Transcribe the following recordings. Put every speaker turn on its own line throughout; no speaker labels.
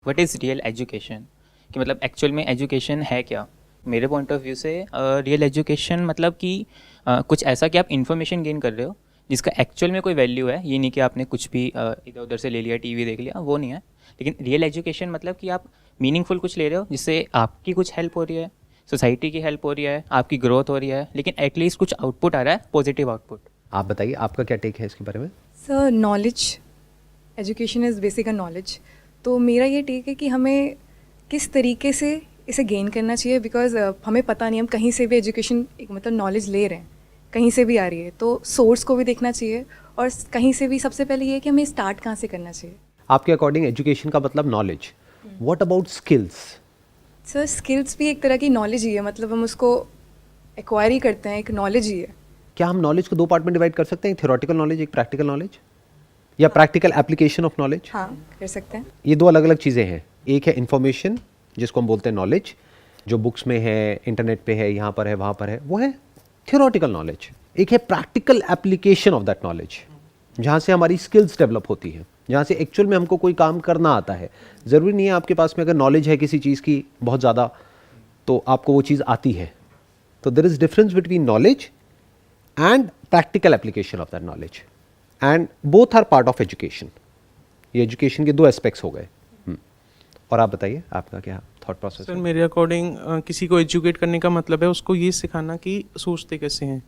What is real education, कि मतलब actual में एजुकेशन है क्या। मेरे पॉइंट ऑफ व्यू से रियल एजुकेशन मतलब कि कुछ ऐसा कि आप इन्फॉर्मेशन गेन कर रहे हो जिसका एक्चुअल में कोई वैल्यू है। ये नहीं कि आपने कुछ भी इधर उधर से ले लिया, टीवी देख लिया, वो नहीं है। लेकिन रियल एजुकेशन मतलब कि आप मीनिंगफुल कुछ ले रहे हो जिससे आपकी कुछ हेल्प हो रही है, सोसाइटी की हेल्प हो रही है, आपकी ग्रोथ हो रही है, लेकिन एटलीस्ट कुछ आउटपुट आ रहा है, पॉजिटिव आउटपुट।
आप बताइए आपका क्या टेक है इसके बारे में।
Sir knowledge, education is basic knowledge. तो मेरा ये टेक है कि हमें किस तरीके से इसे गेन करना चाहिए, बिकॉज हमें पता नहीं, हम कहीं से भी एजुकेशन एक मतलब नॉलेज ले रहे हैं, कहीं से भी आ रही है, तो सोर्स को भी देखना चाहिए। और कहीं से भी सबसे पहले ये है कि हमें स्टार्ट कहाँ से करना चाहिए।
आपके अकॉर्डिंग एजुकेशन का मतलब knowledge, what about skills?
Sir skills भी एक तरह की नॉलेज ही है, मतलब हम उसको एक्वायर ही करते हैं, एक नॉलेज ही है।
क्या हम नॉलेज को दो पार्ट में डिवाइड कर सकते हैं, थ्योरेटिकल नॉलेज, एक प्रैक्टिकल नॉलेज, या प्रैक्टिकल एप्लीकेशन ऑफ नॉलेज?
हाँ, कर सकते हैं।
ये दो अलग अलग चीज़ें हैं। एक है इन्फॉर्मेशन जिसको हम बोलते हैं नॉलेज, जो बुक्स में है, इंटरनेट पे है, यहाँ पर है, वहाँ पर है, वो है थ्योरेटिकल नॉलेज। एक है practical application of that knowledge, जहाँ से हमारी स्किल्स डेवलप होती हैं, जहाँ से एक्चुअल में हमको कोई काम करना आता है। ज़रूरी नहीं है आपके पास में अगर नॉलेज है किसी चीज़ की बहुत ज़्यादा तो आपको वो चीज़ आती है। तो there is difference between knowledge and practical application of that knowledge, and both are part of education. ये एजुकेशन के दो एस्पेक्ट्स हो गए। और आप बताइए आपका क्या थॉट प्रोसेस
सर
है?
मेरे अकॉर्डिंग किसी को एजुकेट करने का मतलब है उसको ये सिखाना कि सोचते कैसे हैं।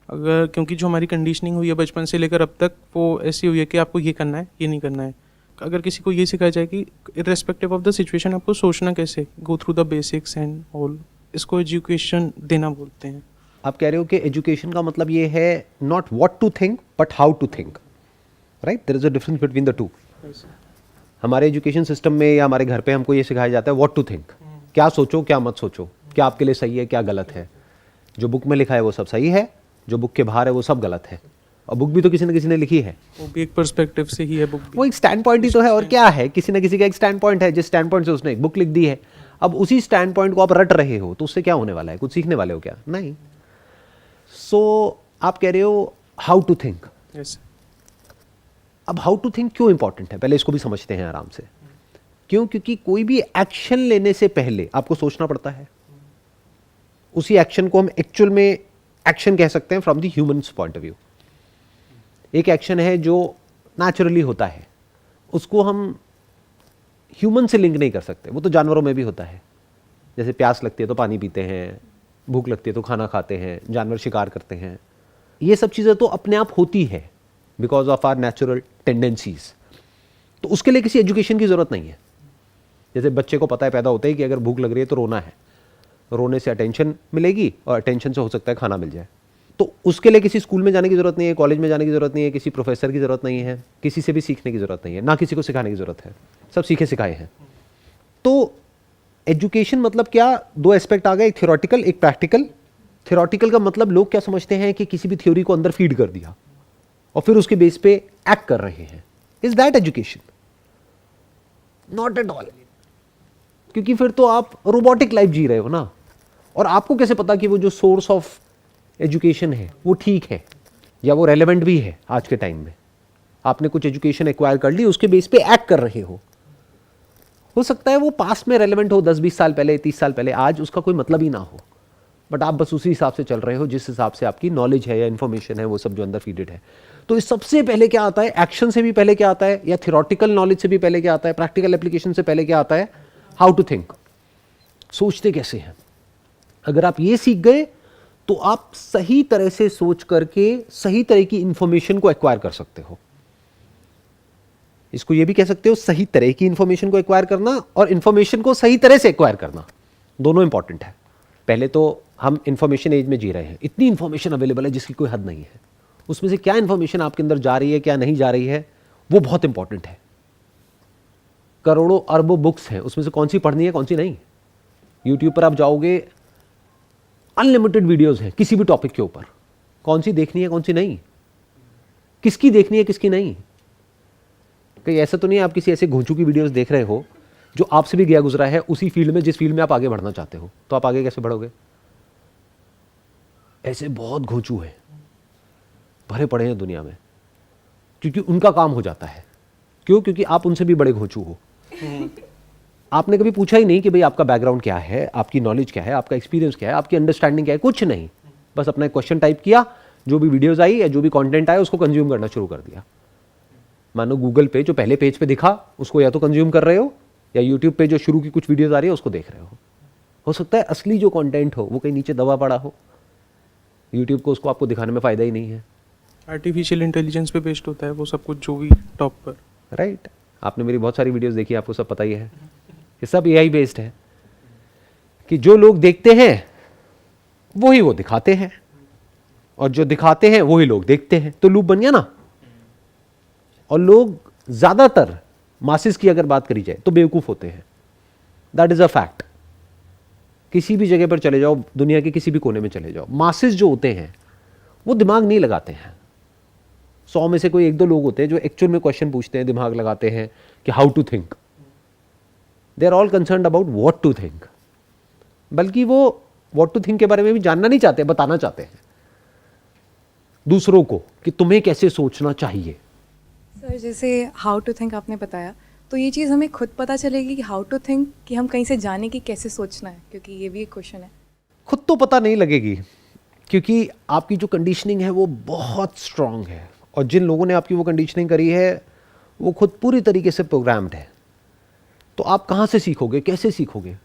अगर क्योंकि जो हमारी कंडीशनिंग हुई है बचपन से लेकर अब तक, वो ऐसी हुई है कि आपको ये करना है, ये नहीं करना है। अगर किसी को ये सिखाया जाए कि इर्रेस्पेक्टिव ऑफ द सिचुएशन आपको सोचना कैसे, go through the basics and all, इसको एजुकेशन देना बोलते हैं।
आप कह रहे हो कि एजुकेशन का मतलब ये है not what to think but how to think, right? There is a difference between the two. हमारे एजुकेशन सिस्टम में या हमारे घर पे हमको ये सिखाया जाता है व्हाट टू थिंक, क्या सोचो क्या मत सोचो, क्या आपके लिए सही है क्या गलत है। जो बुक में लिखा है वो सब सही है, जो बुक के बाहर है वो सब गलत है। और बुक भी तो किसी न किसी ने लिखी है,
वो भी एक पर्सपेक्टिव से ही है बुक भी।
वो एक स्टैंड पॉइंट ही तो है। और क्या है, किसी न किसी का एक स्टैंड पॉइंट है, जिस स्टैंड पॉइंट से उसने एक बुक लिख दी है। अब उसी स्टैंड पॉइंट को आप रट रहे हो तो उससे क्या होने वाला है, कुछ सीखने वाले हो क्या? नहीं। सो आप कह रहे हो हाउ टू थिंक।
यस।
अब हाउ टू थिंक क्यों इंपॉर्टेंट है, पहले इसको भी समझते हैं आराम से। क्यों? क्योंकि कोई भी एक्शन लेने से पहले आपको सोचना पड़ता है। उसी एक्शन को हम एक्चुअल में एक्शन कह सकते हैं from the humans point of view. एक एक्शन है जो नेचुरली होता है, उसको हम ह्यूमन से लिंक नहीं कर सकते, वो तो जानवरों में भी होता है। जैसे प्यास लगती है तो पानी पीते हैं, भूख लगती है तो खाना खाते हैं, जानवर शिकार करते हैं। ये सब चीज़ें तो अपने आप होती है because of our natural tendencies. तो उसके लिए किसी एजुकेशन की ज़रूरत नहीं है। जैसे बच्चे को पता है पैदा होता है कि अगर भूख लग रही है तो रोना है, रोने से अटेंशन मिलेगी और अटेंशन से हो सकता है खाना मिल जाए। तो उसके लिए किसी स्कूल में जाने की ज़रूरत नहीं है, कॉलेज में जाने की ज़रूरत नहीं है, किसी प्रोफेसर की ज़रूरत नहीं है, किसी से भी सीखने की ज़रूरत नहीं है, ना किसी को सिखाने की ज़रूरत है, सब सीखे सिखाए हैं। तो एजुकेशन मतलब क्या, दो एस्पेक्ट आ गए, एक थ्योरेटिकल एक प्रैक्टिकल। थ्योरेटिकल का मतलब लोग क्या समझते हैं कि किसी भी थ्योरी को अंदर फीड कर दिया और फिर उसके बेस पे एक्ट कर रहे हैं। Is that education? Not at all. क्योंकि फिर तो आप रोबोटिक लाइफ जी रहे हो ना। और आपको कैसे पता कि वो जो सोर्स ऑफ एजुकेशन है वो ठीक है या वो रेलेवेंट भी है आज के टाइम में? आपने कुछ एजुकेशन एक्वायर कर ली, उसके बेस पे एक्ट कर रहे हो सकता है वो पास्ट में रेलेवेंट हो, 10-20 साल पहले, 30 साल पहले, आज उसका कोई मतलब ही ना हो, बट आप बस उसी हिसाब से चल रहे हो जिस हिसाब से आपकी नॉलेज है या इन्फॉर्मेशन है, वो सब जो अंदर फीडेड है। तो इस सबसे पहले क्या आता है, एक्शन से भी पहले क्या आता है, या थ्योरेटिकल नॉलेज से भी पहले क्या आता है, प्रैक्टिकल एप्लीकेशन से पहले क्या आता है, हाउ टू थिंक, सोचते कैसे हैं। अगर आप ये सीख गए तो आप सही तरह से सोच करके सही तरह की इंफॉर्मेशन को एक्वायर कर सकते हो। इसको ये भी कह सकते हो, सही तरह की इंफॉर्मेशन को एक्वायर करना और इंफॉर्मेशन को सही तरह से एक्वायर करना, दोनों इंपॉर्टेंट है। पहले तो हम इंफॉर्मेशन एज में जी रहे हैं, इतनी इंफॉर्मेशन अवेलेबल है जिसकी कोई हद नहीं है। उसमें से क्या इंफॉर्मेशन आपके अंदर जा रही है, क्या नहीं जा रही है, वो बहुत इंपॉर्टेंट है। करोड़ों अरबों बुक्स हैं, उसमें से कौन सी पढ़नी है कौन सी नहीं। यूट्यूब पर आप जाओगे, अनलिमिटेड वीडियोस हैं किसी भी टॉपिक के ऊपर, कौन सी देखनी है कौन सी नहीं, किसकी देखनी है किसकी नहीं। कहीं ऐसा तो नहीं है आप किसी ऐसे घोंचू की वीडियोस देख रहे हो जो आपसे भी गया गुजरा है उसी फील्ड में जिस फील्ड में आप आगे बढ़ना चाहते हो, तो आप आगे कैसे बढ़ोगे? ऐसे बहुत घोंचू हैं, भरे पड़े हैं दुनिया में, क्योंकि उनका काम हो जाता है। क्यों? क्योंकि आप उनसे भी बड़े घोंचू हो। आपने कभी पूछा ही नहीं कि भाई आपका बैकग्राउंड क्या है, आपकी नॉलेज क्या है, आपका एक्सपीरियंस क्या है, आपकी अंडरस्टैंडिंग क्या है, कुछ नहीं। बस अपना एक क्वेश्चन टाइप किया, जो भी वीडियोस आई या जो भी कंटेंट आया उसको कंज्यूम करना शुरू कर दिया। मानो गूगल पे जो पहले पेज पे दिखा उसको या तो कंज्यूम कर रहे हो, या यूट्यूब पे जो शुरू की कुछ वीडियोस आ रही है उसको देख रहे हो सकता है असली जो कंटेंट हो वो कहीं नीचे दबा पड़ा हो, यूट्यूब को उसको आपको दिखाने में फ़ायदा ही नहीं है।
आर्टिफिशियल इंटेलिजेंस पे बेस्ड होता है वो सब कुछ जो भी टॉप पर।
राइट, आपने मेरी बहुत सारी वीडियोस देखी, आपको सब पता ही है, ये सब एआई बेस्ड है कि जो लोग देखते हैं वही वो दिखाते हैं, और जो दिखाते हैं वही लोग देखते हैं, तो लूप बन गया ना। और लोग ज्यादातर मासेस की अगर बात करी जाए तो बेवकूफ होते हैं, दैट इज अ फैक्ट। किसी भी जगह पर चले जाओ, दुनिया के किसी भी कोने में चले जाओ, मासेस जो होते हैं वो दिमाग नहीं लगाते हैं। 100 में से कोई 1-2 लोग होते हैं जो एक्चुअल में क्वेश्चन पूछते हैं, दिमाग लगाते हैं कि how to think. They are all concerned about what to think, बल्कि वो व्हाट टू थिंक के बारे में भी जानना नहीं चाहते, बताना चाहते हैं दूसरों को कि तुम्हें कैसे सोचना चाहिए।
सर जैसे हाउ टू थिंक आपने बताया, तो ये चीज़ हमें खुद पता चलेगी कि हाउ टू थिंक, कि हम कहीं से जाने कि कैसे सोचना है, क्योंकि ये भी एक क्वेश्चन है।
खुद तो पता नहीं लगेगी, क्योंकि आपकी जो कंडीशनिंग है वो बहुत स्ट्रांग है, और जिन लोगों ने आपकी वो कंडीशनिंग करी है वो खुद पूरी तरीके से प्रोग्राम्ड है। तो आप कहाँ से सीखोगे, कैसे सीखोगे?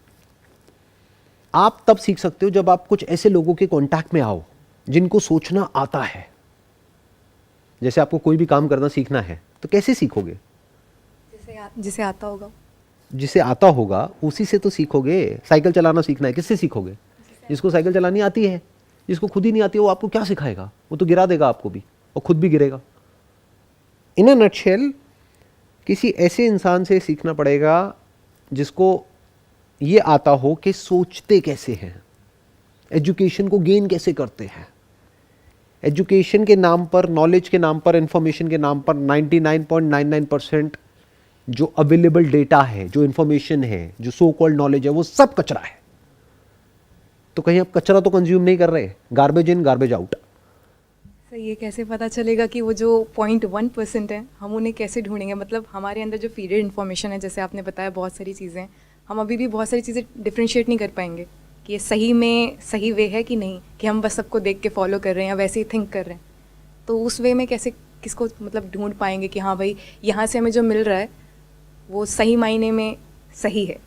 आप तब सीख सकते हो जब आप कुछ ऐसे लोगों के कांटेक्ट में आओ जिनको सोचना आता है। जैसे आपको कोई भी काम करना सीखना है तो कैसे सीखोगे?
जिसे आता होगा,
जिसे आता होगा उसी से तो सीखोगे। साइकिल चलाना सीखना है, किससे सीखोगे? जिसको साइकिल चलानी आती है। जिसको खुद ही नहीं आती है वो आपको क्या सिखाएगा? वो तो गिरा देगा आपको भी, और खुद भी गिरेगा। इन अ नटशेल, किसी ऐसे इंसान से सीखना पड़ेगा जिसको ये आता हो कि सोचते कैसे हैं, एजुकेशन को गेन कैसे करते हैं। एजुकेशन के नाम पर, नॉलेज के नाम पर, इंफॉर्मेशन के नाम पर 99.99% जो अवेलेबल डेटा है, जो इंफॉर्मेशन है, जो सो कॉल्ड नॉलेज है, वो सब कचरा है। तो कहीं आप कचरा तो कंज्यूम नहीं कर रहे, garbage in garbage out.
Sir ये कैसे पता चलेगा कि वो जो 0.1% है, हम उन्हें कैसे ढूंढेंगे? मतलब हमारे अंदर जो फीडेड इन्फॉर्मेशन है, जैसे आपने बताया बहुत सारी चीज़ें, हम अभी भी बहुत सारी चीज़ें डिफ्रेंशिएट नहीं कर पाएंगे कि ये सही में सही वे है कि नहीं, कि हम बस सबको देख के फॉलो कर रहे हैं या वैसे ही थिंक कर रहे हैं। तो उस वे में कैसे किसको मतलब ढूंढ पाएंगे कि हाँ भाई यहाँ से हमें जो मिल रहा है वो सही मायने में सही है?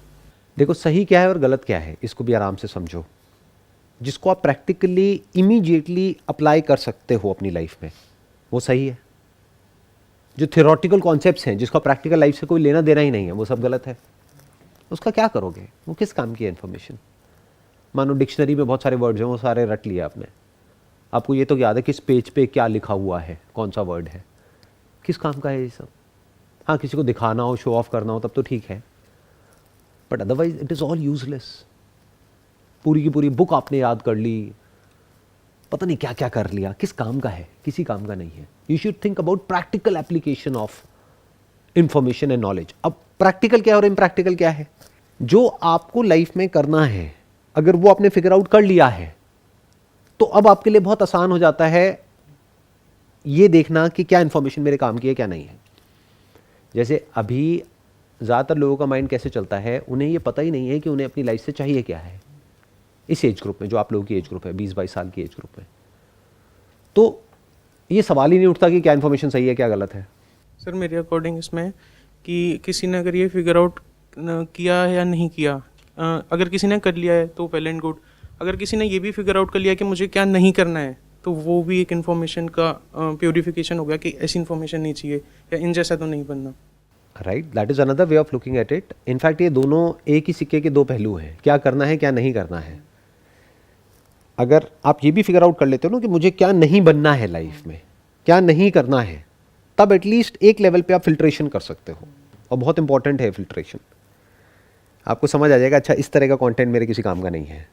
देखो, सही क्या है और गलत क्या है इसको भी आराम से समझो। जिसको आप प्रैक्टिकली इमीडिएटली अप्लाई कर सकते हो अपनी लाइफ में वो सही है। जो थियोरेटिकल कॉन्सेप्ट्स हैं जिसका प्रैक्टिकल लाइफ से कोई लेना देना ही नहीं है, वो सब गलत है। उसका क्या करोगे? वो किस काम की है इन्फॉर्मेशन? मानो डिक्शनरी में बहुत सारे वर्ड्स हैं, वो सारे रट लिए आपने, आपको ये तो याद है किस पेज पे क्या लिखा हुआ है, कौन सा वर्ड है, किस काम का है ये सब? हाँ, किसी को दिखाना हो, शो ऑफ करना हो, तब तो ठीक है, but otherwise it is all useless. पूरी की पूरी बुक आपने याद कर ली, पता नहीं क्या क्या कर लिया, किस काम का है? किसी काम का नहीं है। You should think about practical application of information and knowledge. अब प्रैक्टिकल क्या है और इम्प्रैक्टिकल क्या है? जो आपको लाइफ में करना है, अगर वो आपने फिगर आउट कर लिया है तो अब आपके लिए बहुत आसान हो जाता है ये देखना कि क्या इंफॉर्मेशन मेरे काम की है, क्या नहीं है। जैसे अभी ज़्यादातर लोगों का माइंड कैसे चलता है, उन्हें ये पता ही नहीं है कि उन्हें अपनी लाइफ से चाहिए क्या है। इस एज ग्रुप में, जो आप लोगों की एज ग्रुप है, 20-22 साल की एज ग्रुप में, तो ये सवाल ही नहीं उठता कि क्या इन्फॉर्मेशन सही है, क्या गलत है।
सर मेरे अकॉर्डिंग इसमें कि किसी ने अगर ये फिगर आउट किया है या नहीं किया, अगर किसी ने कर लिया है तो वेल एंड गुड। अगर किसी ने ये भी फिगर आउट कर लिया कि मुझे क्या नहीं करना है, तो वो भी एक इन्फॉर्मेशन का प्योरिफिकेशन हो गया कि ऐसी इन्फॉर्मेशन नहीं चाहिए या इन जैसा तो नहीं बनना।
Right, that is another way of looking at it. In fact ये दोनों एक ही सिक्के के दो पहलू हैं, क्या करना है, क्या नहीं करना है। अगर आप ये भी फिगर आउट कर लेते हो ना कि मुझे क्या नहीं बनना है लाइफ में, क्या नहीं करना है, तब एटलीस्ट एक लेवल पे आप फिल्ट्रेशन कर सकते हो, और बहुत इंपॉर्टेंट है फिल्ट्रेशन। आपको समझ आ जाएगा, अच्छा इस तरह का कंटेंट मेरे किसी काम का नहीं है,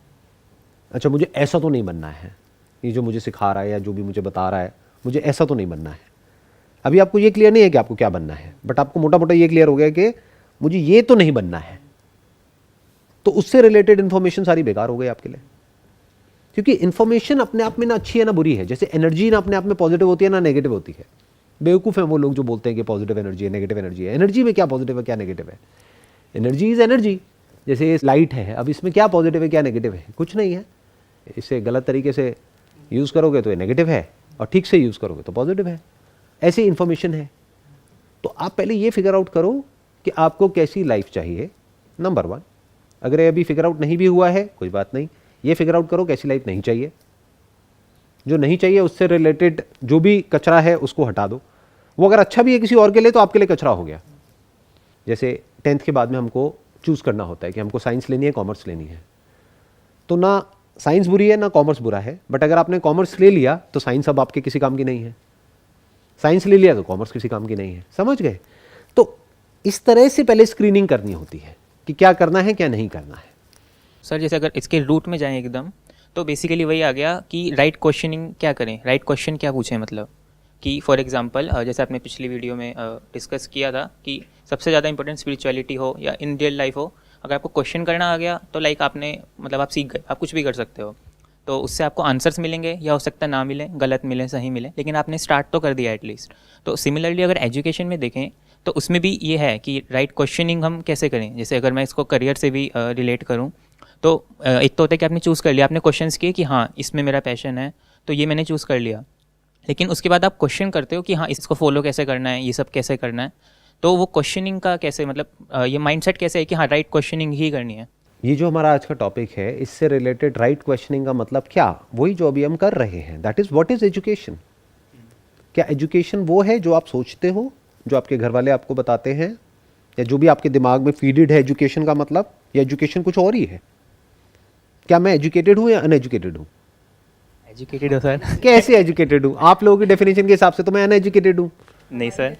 अच्छा मुझे ऐसा तो नहीं बनना है, ये जो मुझे सिखा रहा है या जो भी मुझे बता रहा है मुझे ऐसा तो नहीं बनना है। अभी आपको ये क्लियर नहीं है कि आपको क्या बनना है, बट आपको मोटा मोटा ये क्लियर हो गया कि मुझे ये तो नहीं बनना है, तो उससे रिलेटेड इन्फॉर्मेशन सारी बेकार हो गई आपके लिए। क्योंकि इन्फॉर्मेशन अपने आप में ना अच्छी है ना बुरी है। जैसे एनर्जी ना अपने आप में पॉजिटिव होती है ना नेगेटिव होती है। बेवकूफ़ है वो लोग जो बोलते हैं कि पॉजिटिव एनर्जी है, नेगेटिव एनर्जी है। एनर्जी में क्या पॉजिटिव है, क्या नेगेटिव है? Energy is energy. जैसे ये लाइट है, अब इसमें क्या पॉजिटिव है क्या नेगेटिव है, कुछ नहीं है। इसे गलत तरीके से यूज़ करोगे तो ये नेगेटिव है, और ठीक से यूज़ करोगे तो पॉजिटिव है। ऐसी इन्फॉर्मेशन है। तो आप पहले ये फिगर आउट करो कि आपको कैसी लाइफ चाहिए, नंबर 1। अगर ये अभी फिगर आउट नहीं भी हुआ है कोई बात नहीं, ये फिगर आउट करो कैसी लाइफ नहीं चाहिए। जो नहीं चाहिए उससे रिलेटेड जो भी कचरा है उसको हटा दो। वो अगर अच्छा भी है किसी और के लिए तो आपके लिए कचरा हो गया। जैसे 10th के बाद में हमको चूज़ करना होता है कि हमको साइंस लेनी है कॉमर्स लेनी है, तो ना साइंस बुरी है ना कॉमर्स बुरा है, बट अगर आपने कॉमर्स ले लिया तो साइंस अब आपके किसी काम की नहीं है, साइंस ले लिया तो कॉमर्स किसी काम की नहीं है। समझ गए? तो इस तरह से पहले स्क्रीनिंग करनी होती है कि क्या करना है क्या नहीं करना है।
सर जैसे अगर इसके रूट में जाएं एकदम, तो बेसिकली वही आ गया कि राइट क्वेश्चनिंग क्या करें, राइट क्वेश्चन क्या पूछें। मतलब कि फॉर एग्जांपल जैसे आपने पिछली वीडियो में डिस्कस किया था कि सबसे ज़्यादा इंपॉर्टेंट स्पिरिचुअलिटी हो या इन रियल लाइफ हो, अगर आपको क्वेश्चन करना आ गया तो लाइक आपने मतलब आप सीख गए, आप कुछ भी कर सकते हो। तो उससे आपको आंसर्स मिलेंगे या हो सकता है ना मिले, गलत मिले सही मिले, लेकिन आपने स्टार्ट तो कर दिया एटलीस्ट। तो सिमिलरली अगर एजुकेशन में देखें तो उसमें भी ये है कि राइट क्वेश्चनिंग हम कैसे करें। जैसे अगर मैं इसको करियर से भी रिलेट करूँ तो एक तो होता है कि आपने चूज़ कर लिया, आपने क्वेश्चंस किए कि हाँ इसमें मेरा पैशन है तो ये मैंने चूज़ कर लिया, लेकिन उसके बाद आप क्वेश्चन करते हो कि हाँ इसको फॉलो कैसे करना है, ये सब कैसे करना है। तो वो क्वेश्चनिंग का कैसे मतलब ये माइंडसेट कैसे है कि हाँ राइट क्वेश्चनिंग ही करनी है।
ये जो हमारा आज का टॉपिक है इससे रिलेटेड राइट क्वेश्चनिंग का मतलब क्या, वही जो अभी हम कर रहे हैं, that is what is education. क्या एजुकेशन वो है जो आप सोचते हो, जो आपके घर वाले आपको बताते हैं, या जो भी आपके दिमाग में फीडेड है एजुकेशन का मतलब, या एजुकेशन कुछ और ही है? क्या मैं एजुकेटेड हूँ या अनएजुकेटेड हूँ?
एजुकेटेड हो सर?
कैसे एजुकेटेड हूँ? आप लोगों की डेफिनेशन के हिसाब से तो मैं अनएजुकेटेड हूँ।
नहीं सर।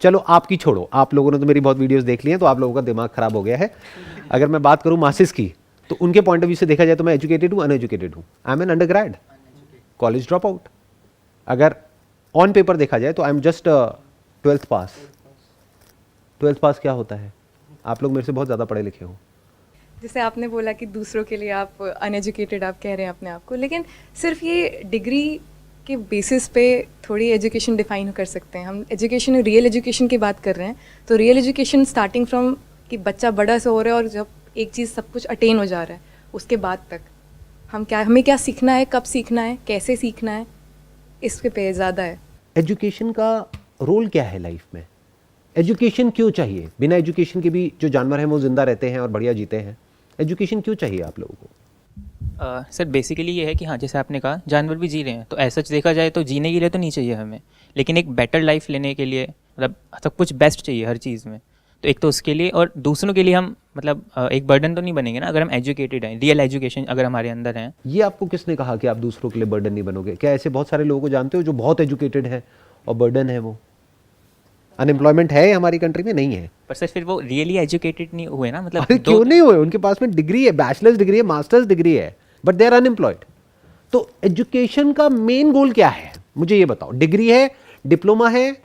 चलो आपकी छोड़ो, आप लोगों ने तो मेरी बहुत वीडियोस देख ली हैं तो आप लोगों का दिमाग खराब हो गया है। अगर मैं बात करूं मासिस की तो उनके पॉइंट ऑफ व्यू से देखा जाए तो मैं एजुकेटेड हूं अनएजुकेटेड हूं? I am an undergrad, college drop out. अगर ऑन पेपर देखा जाए तो I am just 12th pass. 12th पास क्या होता है? आप लोग मेरे से बहुत ज़्यादा पढ़े लिखे हो।
जैसे आपने बोला कि दूसरों के लिए आप अनएजुकेटेड आप कह रहे हैं अपने आप को, लेकिन सिर्फ ये डिग्री के बेसिस पे थोड़ी एजुकेशन डिफाइन कर सकते हैं हम। एजुकेशन, रियल एजुकेशन की बात कर रहे हैं तो रियल एजुकेशन स्टार्टिंग फ्रॉम कि बच्चा बड़ा से हो रहा है और जब एक चीज़ सब कुछ अटेन हो जा रहा है उसके बाद तक हमें क्या सीखना है, कब सीखना है, कैसे सीखना है, इसके पे ज़्यादा है।
एजुकेशन का रोल क्या है लाइफ में? एजुकेशन क्यों चाहिए? बिना एजुकेशन के भी जो जानवर हैं वो जिंदा रहते हैं और बढ़िया जीते हैं। एजुकेशन क्यों चाहिए आप लोगों को?
सर बेसिकली ये है कि हाँ जैसे आपने कहा जानवर भी जी रहे हैं, तो ऐसा देखा जाए तो जीने के लिए तो नहीं चाहिए हमें, लेकिन एक बेटर लाइफ लेने के लिए मतलब सब कुछ बेस्ट चाहिए हर चीज़ में। तो एक तो उसके लिए और दूसरों के लिए हम मतलब एक बर्डन तो नहीं बनेंगे ना अगर हम एजुकेटेड हैं, रियल एजुकेशन अगर हमारे अंदर है। ये
आपको किसने कहा कि आप दूसरों के लिए बर्डन नहीं बनोगे? क्या ऐसे बहुत सारे लोगों को जानते हो जो बहुत एजुकेटेड है और बर्डन है? वो अनएम्प्लॉयमेंट है हमारी कंट्री में? नहीं है।
पर सर फिर वो रियली एजुकेटेड नहीं हुए ना, मतलब
क्यों नहीं हुए? उनके पास में डिग्री है, बैचलर्स डिग्री है, मास्टर्स डिग्री है, बट दे आर अनएम्प्लॉयड। तो एजुकेशन का मेन गोल क्या है मुझे ये बताओ? डिग्री है, डिप्लोमा है?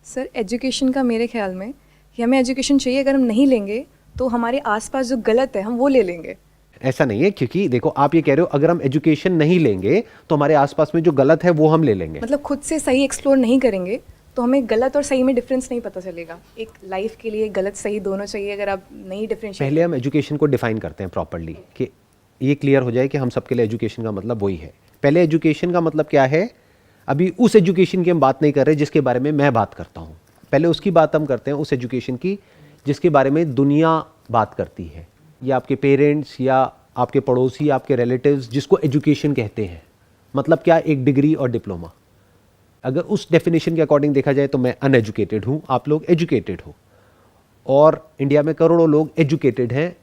सर एजुकेशन का मेरे ख्याल में कि हमें एजुकेशन चाहिए, अगर हम नहीं लेंगे तो हमारे आसपास जो गलत है हम वो ले लेंगे।
ऐसा नहीं है, क्योंकि देखो आप ये कह रहे हो अगर हम एजुकेशन नहीं लेंगे तो हमारे आसपास में जो गलत है वो हम ले लेंगे।
मतलब खुद से सही एक्सप्लोर नहीं करेंगे तो हमें गलत और सही में डिफरेंस नहीं पता चलेगा। एक लाइफ के लिए गलत सही दोनों चाहिए, अगर आप नहीं डिफरेंशिएट।
पहले हम एजुकेशन को डिफाइन करते हैं प्रॉपर्ली कि ये क्लियर हो जाए कि हम सबके लिए एजुकेशन का मतलब वही है। पहले एजुकेशन का मतलब क्या है? अभी उस एजुकेशन की हम बात नहीं कर रहे जिसके बारे में मैं बात करता हूँ, पहले उसकी बात हम करते हैं, उस एजुकेशन की जिसके बारे में दुनिया बात करती है, या आपके पेरेंट्स या आपके पड़ोसी, आपके रिलेटिव्स, जिसको एजुकेशन कहते हैं। मतलब क्या? एक डिग्री और डिप्लोमा। अगर उस डेफिनेशन के अकॉर्डिंग देखा जाए तो मैं अनएजुकेटेड हूँ, आप लोग एजुकेटेड हो, और इंडिया में करोड़ों लोग एजुकेटेड हैं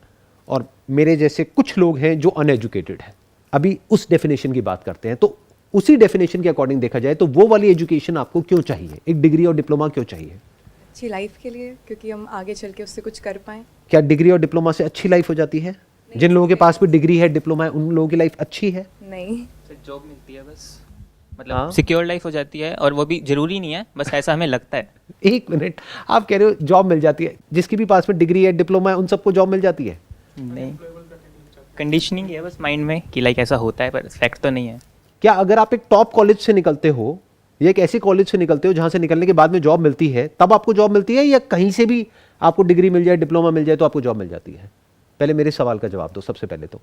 और मेरे जैसे कुछ लोग हैं जो अनएजुकेटेड हैं। अभी उस डेफिनेशन की बात करते हैं, तो उसी डेफिनेशन के अकॉर्डिंग देखा जाए तो वो वाली एजुकेशन आपको क्यों चाहिए? एक डिग्री और डिप्लोमा क्यों चाहिए?
अच्छी लाइफ के लिए, क्योंकि हम आगे चल के उससे कुछ कर पाएँ।
क्या डिग्री और डिप्लोमा से अच्छी लाइफ हो जाती है? जिन लोगों के पास भी डिग्री है, डिप्लोमा है, उन लोगों की लाइफ अच्छी है?
नहीं,
जॉब मिलती है बस, मतलब सिक्योर लाइफ हो जाती है, और वो भी जरूरी नहीं है, बस ऐसा हमें लगता है।
एक मिनट, आप कह रहे हो जॉब मिल जाती है? जिसके भी पास में डिग्री है, डिप्लोमा है, उन सबको जॉब मिल जाती है?
नहीं, कंडीशनिंग है बस माइंड में कि लाइक ऐसा होता है, पर फैक्ट तो नहीं है।
क्या अगर आप एक टॉप कॉलेज से निकलते हो ये एक ऐसे कॉलेज से निकलते हो जहाँ से निकलने के बाद में जॉब मिलती है, तब आपको जॉब मिलती है, या कहीं से भी आपको डिग्री मिल जाए, डिप्लोमा मिल जाए तो आपको जॉब मिल जाती है? पहले मेरे सवाल का जवाब दो सबसे पहले तो।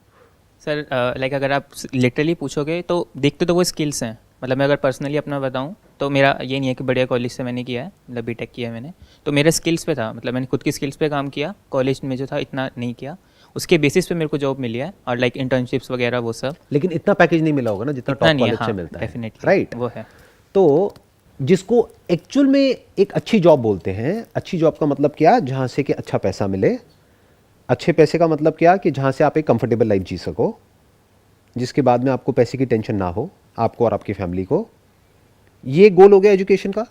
सर लाइक अगर आप लिटरली पूछोगे तो देखते तो वो स्किल्स हैं। मतलब मैं अगर पर्सनली अपना बताऊं तो मेरा ये नहीं है कि बढ़िया कॉलेज से मैंने किया है, मतलब बीटेक किया है मैंने, तो मेरा स्किल्स पे था, मतलब मैंने खुद की स्किल्स पे काम किया, कॉलेज में जो था इतना नहीं किया, उसके बेसिस पे मेरे को जॉब मिली है, और लाइक इंटर्नशिप्स वगैरह वो सब।
लेकिन इतना पैकेज नहीं मिला होगा ना जितना
इतना
टॉप
नहीं है,
कॉलेज से
हाँ,
मिलता है,
डेफिनेटली
राइट?
वो है।
तो जिसको एक्चुअल में एक अच्छी जॉब बोलते हैं, अच्छी जॉब का मतलब क्या? जहाँ से कि अच्छा पैसा मिले। अच्छे पैसे का मतलब क्या? कि जहाँ से आप एक कंफर्टेबल लाइफ जी सको, जिसके बाद में आपको पैसे की टेंशन ना हो, आपको और आपकी फैमिली को। ये गोल हो गया एजुकेशन का,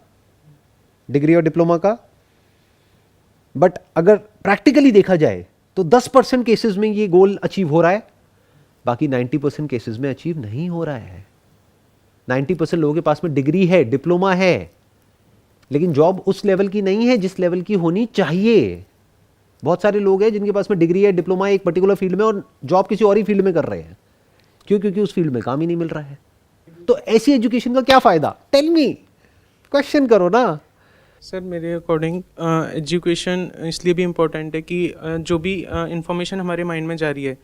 डिग्री और डिप्लोमा का। बट अगर प्रैक्टिकली देखा जाए तो 10% केसेस में ये गोल अचीव हो रहा है, बाकी 90% केसेस में अचीव नहीं हो रहा है। 90% लोगों के पास में डिग्री है, डिप्लोमा है, लेकिन जॉब उस लेवल की नहीं है जिस लेवल की होनी चाहिए। बहुत सारे लोग हैं जिनके पास में डिग्री है, डिप्लोमा है एक पर्टिकुलर फील्ड में, और जॉब किसी और ही फील्ड में कर रहे हैं। क्यों? क्योंकि उस फील्ड में काम ही नहीं मिल रहा है। तो ऐसी एजुकेशन का क्या फायदा? टेल मी, क्वेश्चन करो ना।
सर मेरे अकॉर्डिंग एजुकेशन इसलिए भी इम्पोर्टेंट है कि जो भी इंफॉर्मेशन हमारे माइंड में जा रही है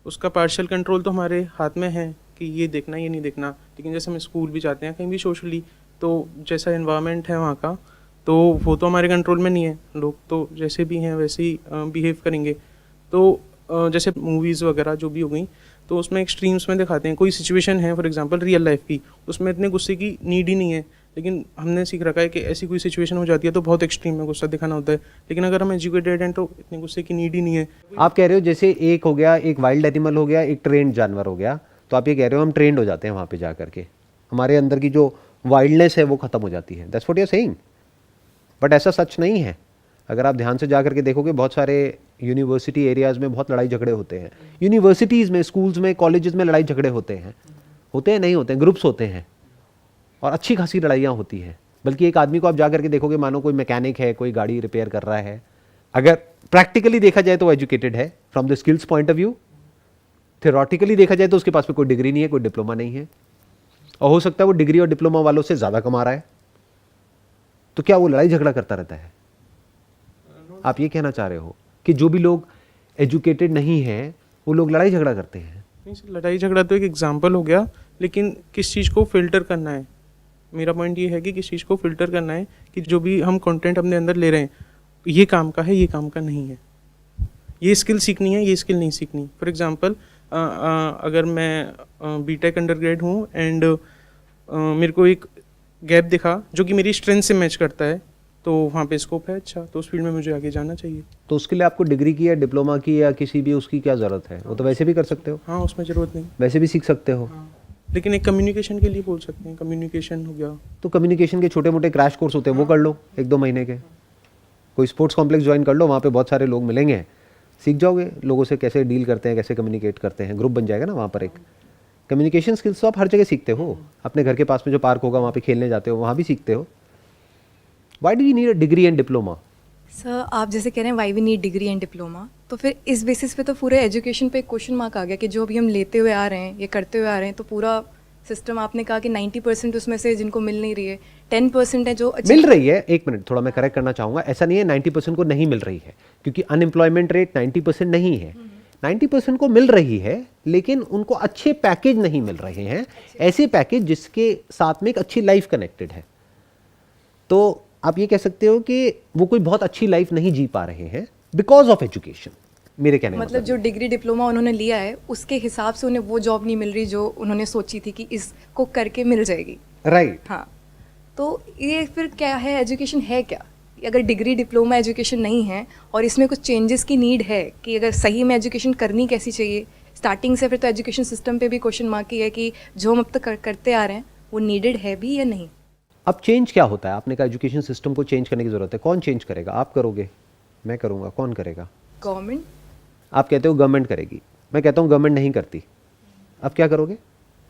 उसका पार्शियल कंट्रोल तो हमारे हाथ में है कि ये देखना ये नहीं देखना। लेकिन जैसे हम स्कूल भी जाते हैं, कहीं भी सोशली, तो जैसा इन्वायरमेंट है वहाँ का, तो वो तो हमारे कंट्रोल में नहीं है। लोग तो जैसे भी हैं वैसे ही बिहेव करेंगे। तो जैसे मूवीज़ वगैरह जो भी हो गई, तो उसमें एक्सट्रीम्स में दिखाते हैं। कोई सिचुएशन है फॉर एग्जांपल रियल लाइफ की, उसमें इतने गुस्से की नीड ही नहीं है, लेकिन हमने सीख रखा है कि ऐसी कोई सिचुएशन हो जाती है तो बहुत एक्सट्रीम में गुस्सा दिखाना होता है। लेकिन अगर हम एजुकेटेड हैं तो इतने गुस्से की नीड ही नहीं है।
आप कह रहे हो जैसे एक हो गया, एक वाइल्ड एनिमल हो गया, एक ट्रेंड जानवर हो गया, तो आप ये कह रहे हो हम ट्रेंड हो जाते हैं वहाँ पे जा करके, हमारे अंदर की जो वाइल्डनेस है वो खत्म हो जाती है। That's what you are saying. But ऐसा सच नहीं है। अगर आप ध्यान से जा करके देखोगे, बहुत सारे यूनिवर्सिटी एरियाज़ में बहुत लड़ाई झगड़े होते हैं। यूनिवर्सिटीज़ में, स्कूल्स में, कॉलेजेस में लड़ाई झगड़े होते हैं नहीं होते हैं, ग्रुप्स होते हैं, और अच्छी खासी लड़ाइयाँ होती हैं। बल्कि एक आदमी को आप जा करके देखोगे, मानो कोई मैकेनिक है, कोई गाड़ी रिपेयर कर रहा है, अगर प्रैक्टिकली देखा जाए तो वो एजुकेटेड है from the skills point of view. Theoretically देखा जाए तो उसके पास में कोई डिग्री नहीं है, कोई डिप्लोमा नहीं है, और हो सकता है वो डिग्री और डिप्लोमा वालों से ज़्यादा कमा रहा है। तो क्या वो लड़ाई झगड़ा करता रहता है? आप ये कहना चाह रहे हो कि जो भी लोग एजुकेटेड नहीं हैं वो लोग लड़ाई झगड़ा करते हैं?
नहीं सर, लड़ाई झगड़ा तो एक एग्जाम्पल हो गया, लेकिन किस चीज़ को फिल्टर करना है। मेरा पॉइंट ये है कि किस चीज़ को फिल्टर करना है कि जो भी हम कंटेंट अपने अंदर ले रहे हैं, ये काम का है, ये काम का नहीं है, ये स्किल सीखनी है, ये स्किल नहीं सीखनी। फॉर एग्जांपल अगर मैं बीटेक अंडरग्रेड हूँ एंड मेरे को एक गैप दिखा जो कि मेरी स्ट्रेंथ से मैच करता है, तो वहाँ पे स्कोप है अच्छा, तो उस फील्ड में मुझे आगे जाना चाहिए।
तो उसके लिए आपको डिग्री की या डिप्लोमा की या किसी भी उसकी क्या ज़रूरत है? वो तो वैसे भी कर सकते हो।
हाँ, उसमें ज़रूरत नहीं,
वैसे भी सीख सकते हो।
हाँ। लेकिन एक कम्युनिकेशन के लिए बोल सकते हैं, कम्युनिकेशन हो गया
तो कम्युनिकेशन के छोटे मोटे क्रैश कोर्स होते हैं, वो कर लो 1-2 महीने के। कोई स्पोर्ट्स कॉम्प्लेक्स ज्वाइन कर लो, वहाँ पे बहुत सारे लोग मिलेंगे, सीख जाओगे लोगों से कैसे डील करते हैं, कैसे कम्युनिकेट करते हैं, ग्रुप बन जाएगा ना वहाँ पर। एक कम्युनिकेशन स्किल्स तो आप हर जगह सीखते हो। अपने घर के पास में जो पार्क होगा वहाँ पे खेलने जाते हो, वहाँ भी सीखते हो। Why do you need a degree and diploma?
Sir आप जैसे कह रहे हैं why we need degree and diploma, तो फिर इस बेसिस पे तो पूरे एजुकेशन पे एक क्वेश्चन मार्क आ गया कि जो अभी हम लेते हुए आ रहे हैं, ये करते हुए आ रहे हैं, तो पूरा सिस्टम आपने कहा कि 90% उसमें से जिनको मिल नहीं रही है, 10% है जो
मिल रही है। एक मिनट, थोड़ा मैं करेक्ट करना चाहूँगा। ऐसा नहीं है 90% को नहीं मिल रही है, क्योंकि अनएम्प्लॉयमेंट रेट 90% नहीं है। 90% को मिल रही है, लेकिन उनको अच्छे पैकेज नहीं मिल रहे हैं, ऐसे पैकेज जिसके साथ में एक अच्छी लाइफ कनेक्टेड है। तो आप ये कह सकते हो कि वो कोई बहुत अच्छी लाइफ नहीं जी पा रहे हैं बिकॉज ऑफ एजुकेशन। मेरे कहने का
मतलब जो डिग्री डिप्लोमा उन्होंने लिया है उसके हिसाब से उन्हें वो जॉब नहीं मिल रही जो उन्होंने सोची थी कि इसको करके मिल जाएगी।
राइट।
हाँ, तो ये फिर क्या है, एजुकेशन है क्या? अगर डिग्री डिप्लोमा एजुकेशन नहीं है और इसमें कुछ चेंजेस की नीड है कि अगर सही में एजुकेशन करनी कैसी चाहिए स्टार्टिंग से, फिर तो एजुकेशन सिस्टम पे भी क्वेश्चन मार्क ही है कि जो हम अब तक करते आ रहे हैं वो नीडेड है भी या नहीं।
अब चेंज क्या होता है? आपने कहा एजुकेशन सिस्टम को चेंज करने की जरूरत है। कौन चेंज करेगा? आप करोगे, मैं करूँगा, कौन करेगा?
गवर्नमेंट।
आप कहते हो गवर्नमेंट करेगी, मैं कहता हूँ गवर्नमेंट नहीं करती। अब क्या करोगे?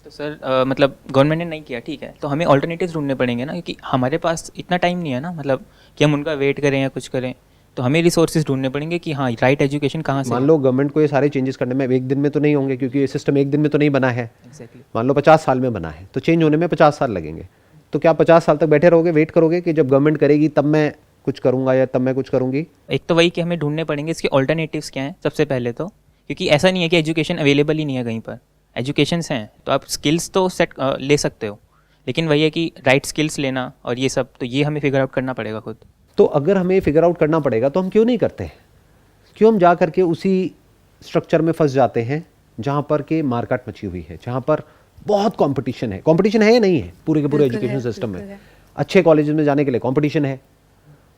तो सर मतलब गवर्नमेंट ने नहीं किया, ठीक है, तो हमें ऑल्टरनेटिव्स ढूंढने पड़ेंगे ना, क्योंकि हमारे पास इतना टाइम नहीं है ना, मतलब कि हम उनका वेट करें या कुछ करें। तो हमें रिसोर्सेज ढूंढने पड़ेंगे कि हाँ राइट एजुकेशन कहाँ से।
मान लो गवर्नमेंट को ये सारे चेंजेस करने में एक दिन में तो नहीं होंगे, क्योंकि ये सिस्टम एक दिन में तो नहीं बना है।
एग्जैक्टली।
मान लो 50 साल में बना है, तो चेंज होने में 50 साल लगेंगे। तो क्या 50 साल तक बैठे रहोगे, वेट करोगे कि जब गवर्नमेंट करेगी तब मैं कुछ करूँगा या तब मैं कुछ करूँगी?
एक तो वही कि हमें ढूंढने पड़ेंगे इसके ऑल्टरनेटिव्स क्या हैं सबसे पहले तो, क्योंकि ऐसा नहीं है कि एजुकेशन अवेलेबल ही नहीं है कहीं पर, एजुकेशंस हैं तो आप स्किल्स तो सेट ले सकते हो, लेकिन वही है कि राइट स्किल्स लेना और ये सब, तो ये हमें फिगर आउट करना पड़ेगा खुद।
तो अगर हमें फिगर आउट करना पड़ेगा तो हम क्यों नहीं करते हैं? क्यों हम जा करके उसी स्ट्रक्चर में फंस जाते हैं जहाँ पर के मार्केट मची हुई है, जहाँ पर बहुत कंपटीशन है। कंपटीशन है या नहीं है पूरे के पूरे
बिल्कुल
एजुकेशन
है,
सिस्टम में?
बिल्कुल है।
अच्छे कॉलेजेस में जाने के लिए कंपटीशन है,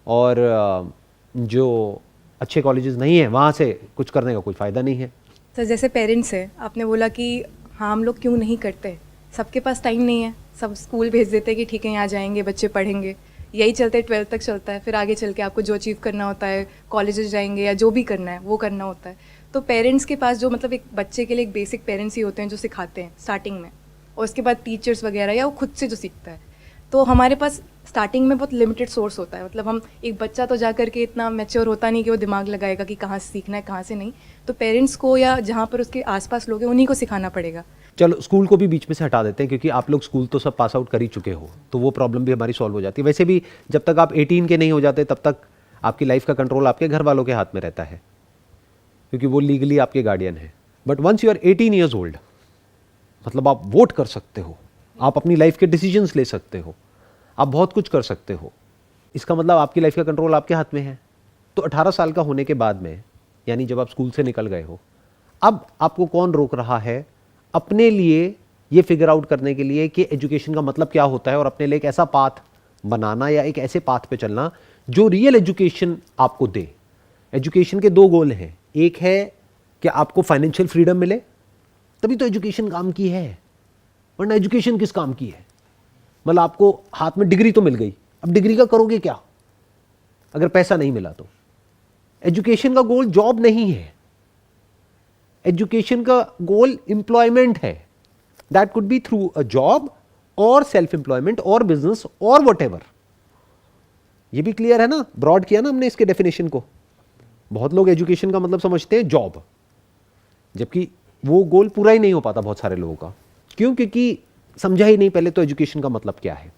और जो अच्छे कॉलेजेस नहीं है वहाँ से कुछ करने का कोई फ़ायदा नहीं है।
सर जैसे पेरेंट्स है, आपने बोला कि हाँ हम लोग क्यों नहीं करते, सबके पास टाइम नहीं है, सब स्कूल भेज देते हैं कि ठीक है यहाँ जाएंगे बच्चे पढ़ेंगे, यही चलते 12th तक चलता है, फिर आगे चल के आपको जो अचीव करना होता है कॉलेजेस जाएंगे या जो भी करना है वो करना होता है। तो पेरेंट्स के पास जो मतलब एक बच्चे के लिए एक बेसिक पेरेंट्स ही होते हैं जो सिखाते हैं स्टार्टिंग में, और उसके बाद टीचर्स वगैरह या वो खुद से जो सीखता है। तो हमारे पास स्टार्टिंग में बहुत लिमिटेड सोर्स होता है, मतलब हम एक बच्चा तो जा करके इतना मैच्योर होता नहीं कि वो दिमाग लगाएगा कि कहाँ से सीखना है कहाँ से नहीं, तो पेरेंट्स को या जहाँ पर उसके आसपास लोग हैं उन्हीं को सिखाना पड़ेगा।
चलो स्कूल को भी बीच में से हटा देते हैं, क्योंकि आप लोग स्कूल तो सब पास आउट कर ही चुके हो, तो वो प्रॉब्लम भी हमारी सॉल्व हो जाती है। वैसे भी जब तक आप 18 के नहीं हो जाते तब तक आपकी लाइफ का कंट्रोल आपके घर वालों के हाथ में रहता है, क्योंकि वो लीगली आपके गार्डियन है। But once you are 18 years old, मतलब आप वोट कर सकते हो, आप अपनी लाइफ के डिसीजंस ले सकते हो, आप बहुत कुछ कर सकते हो, इसका मतलब आपकी लाइफ का कंट्रोल आपके हाथ में है। तो 18 साल का होने के बाद में, यानी जब आप स्कूल से निकल गए हो, अब आपको कौन रोक रहा है अपने लिए ये फिगर आउट करने के लिए कि एजुकेशन का मतलब क्या होता है, और अपने लिए एक ऐसा पाथ बनाना या एक ऐसे पाथ पे चलना जो रियल एजुकेशन आपको दे। एजुकेशन के दो गोल हैं, एक है कि आपको फाइनेंशियल फ्रीडम मिले, तभी तो एजुकेशन काम की है, वरना एजुकेशन किस काम की है? मतलब आपको हाथ में डिग्री तो मिल गई, अब डिग्री का करोगे क्या अगर पैसा नहीं मिला तो? एजुकेशन का गोल जॉब नहीं है, एजुकेशन का गोल एम्प्लॉयमेंट है। That could be through a job और सेल्फ एम्प्लॉयमेंट और बिजनेस और व्हाटएवर। ये भी क्लियर है ना? ब्रॉड किया ना हमने इसके डेफिनेशन को। बहुत लोग एजुकेशन का मतलब समझते हैं जॉब, जबकि वो गोल पूरा ही नहीं हो पाता बहुत सारे लोगों का। क्यों? क्योंकि समझा ही नहीं पहले तो एजुकेशन का मतलब क्या है।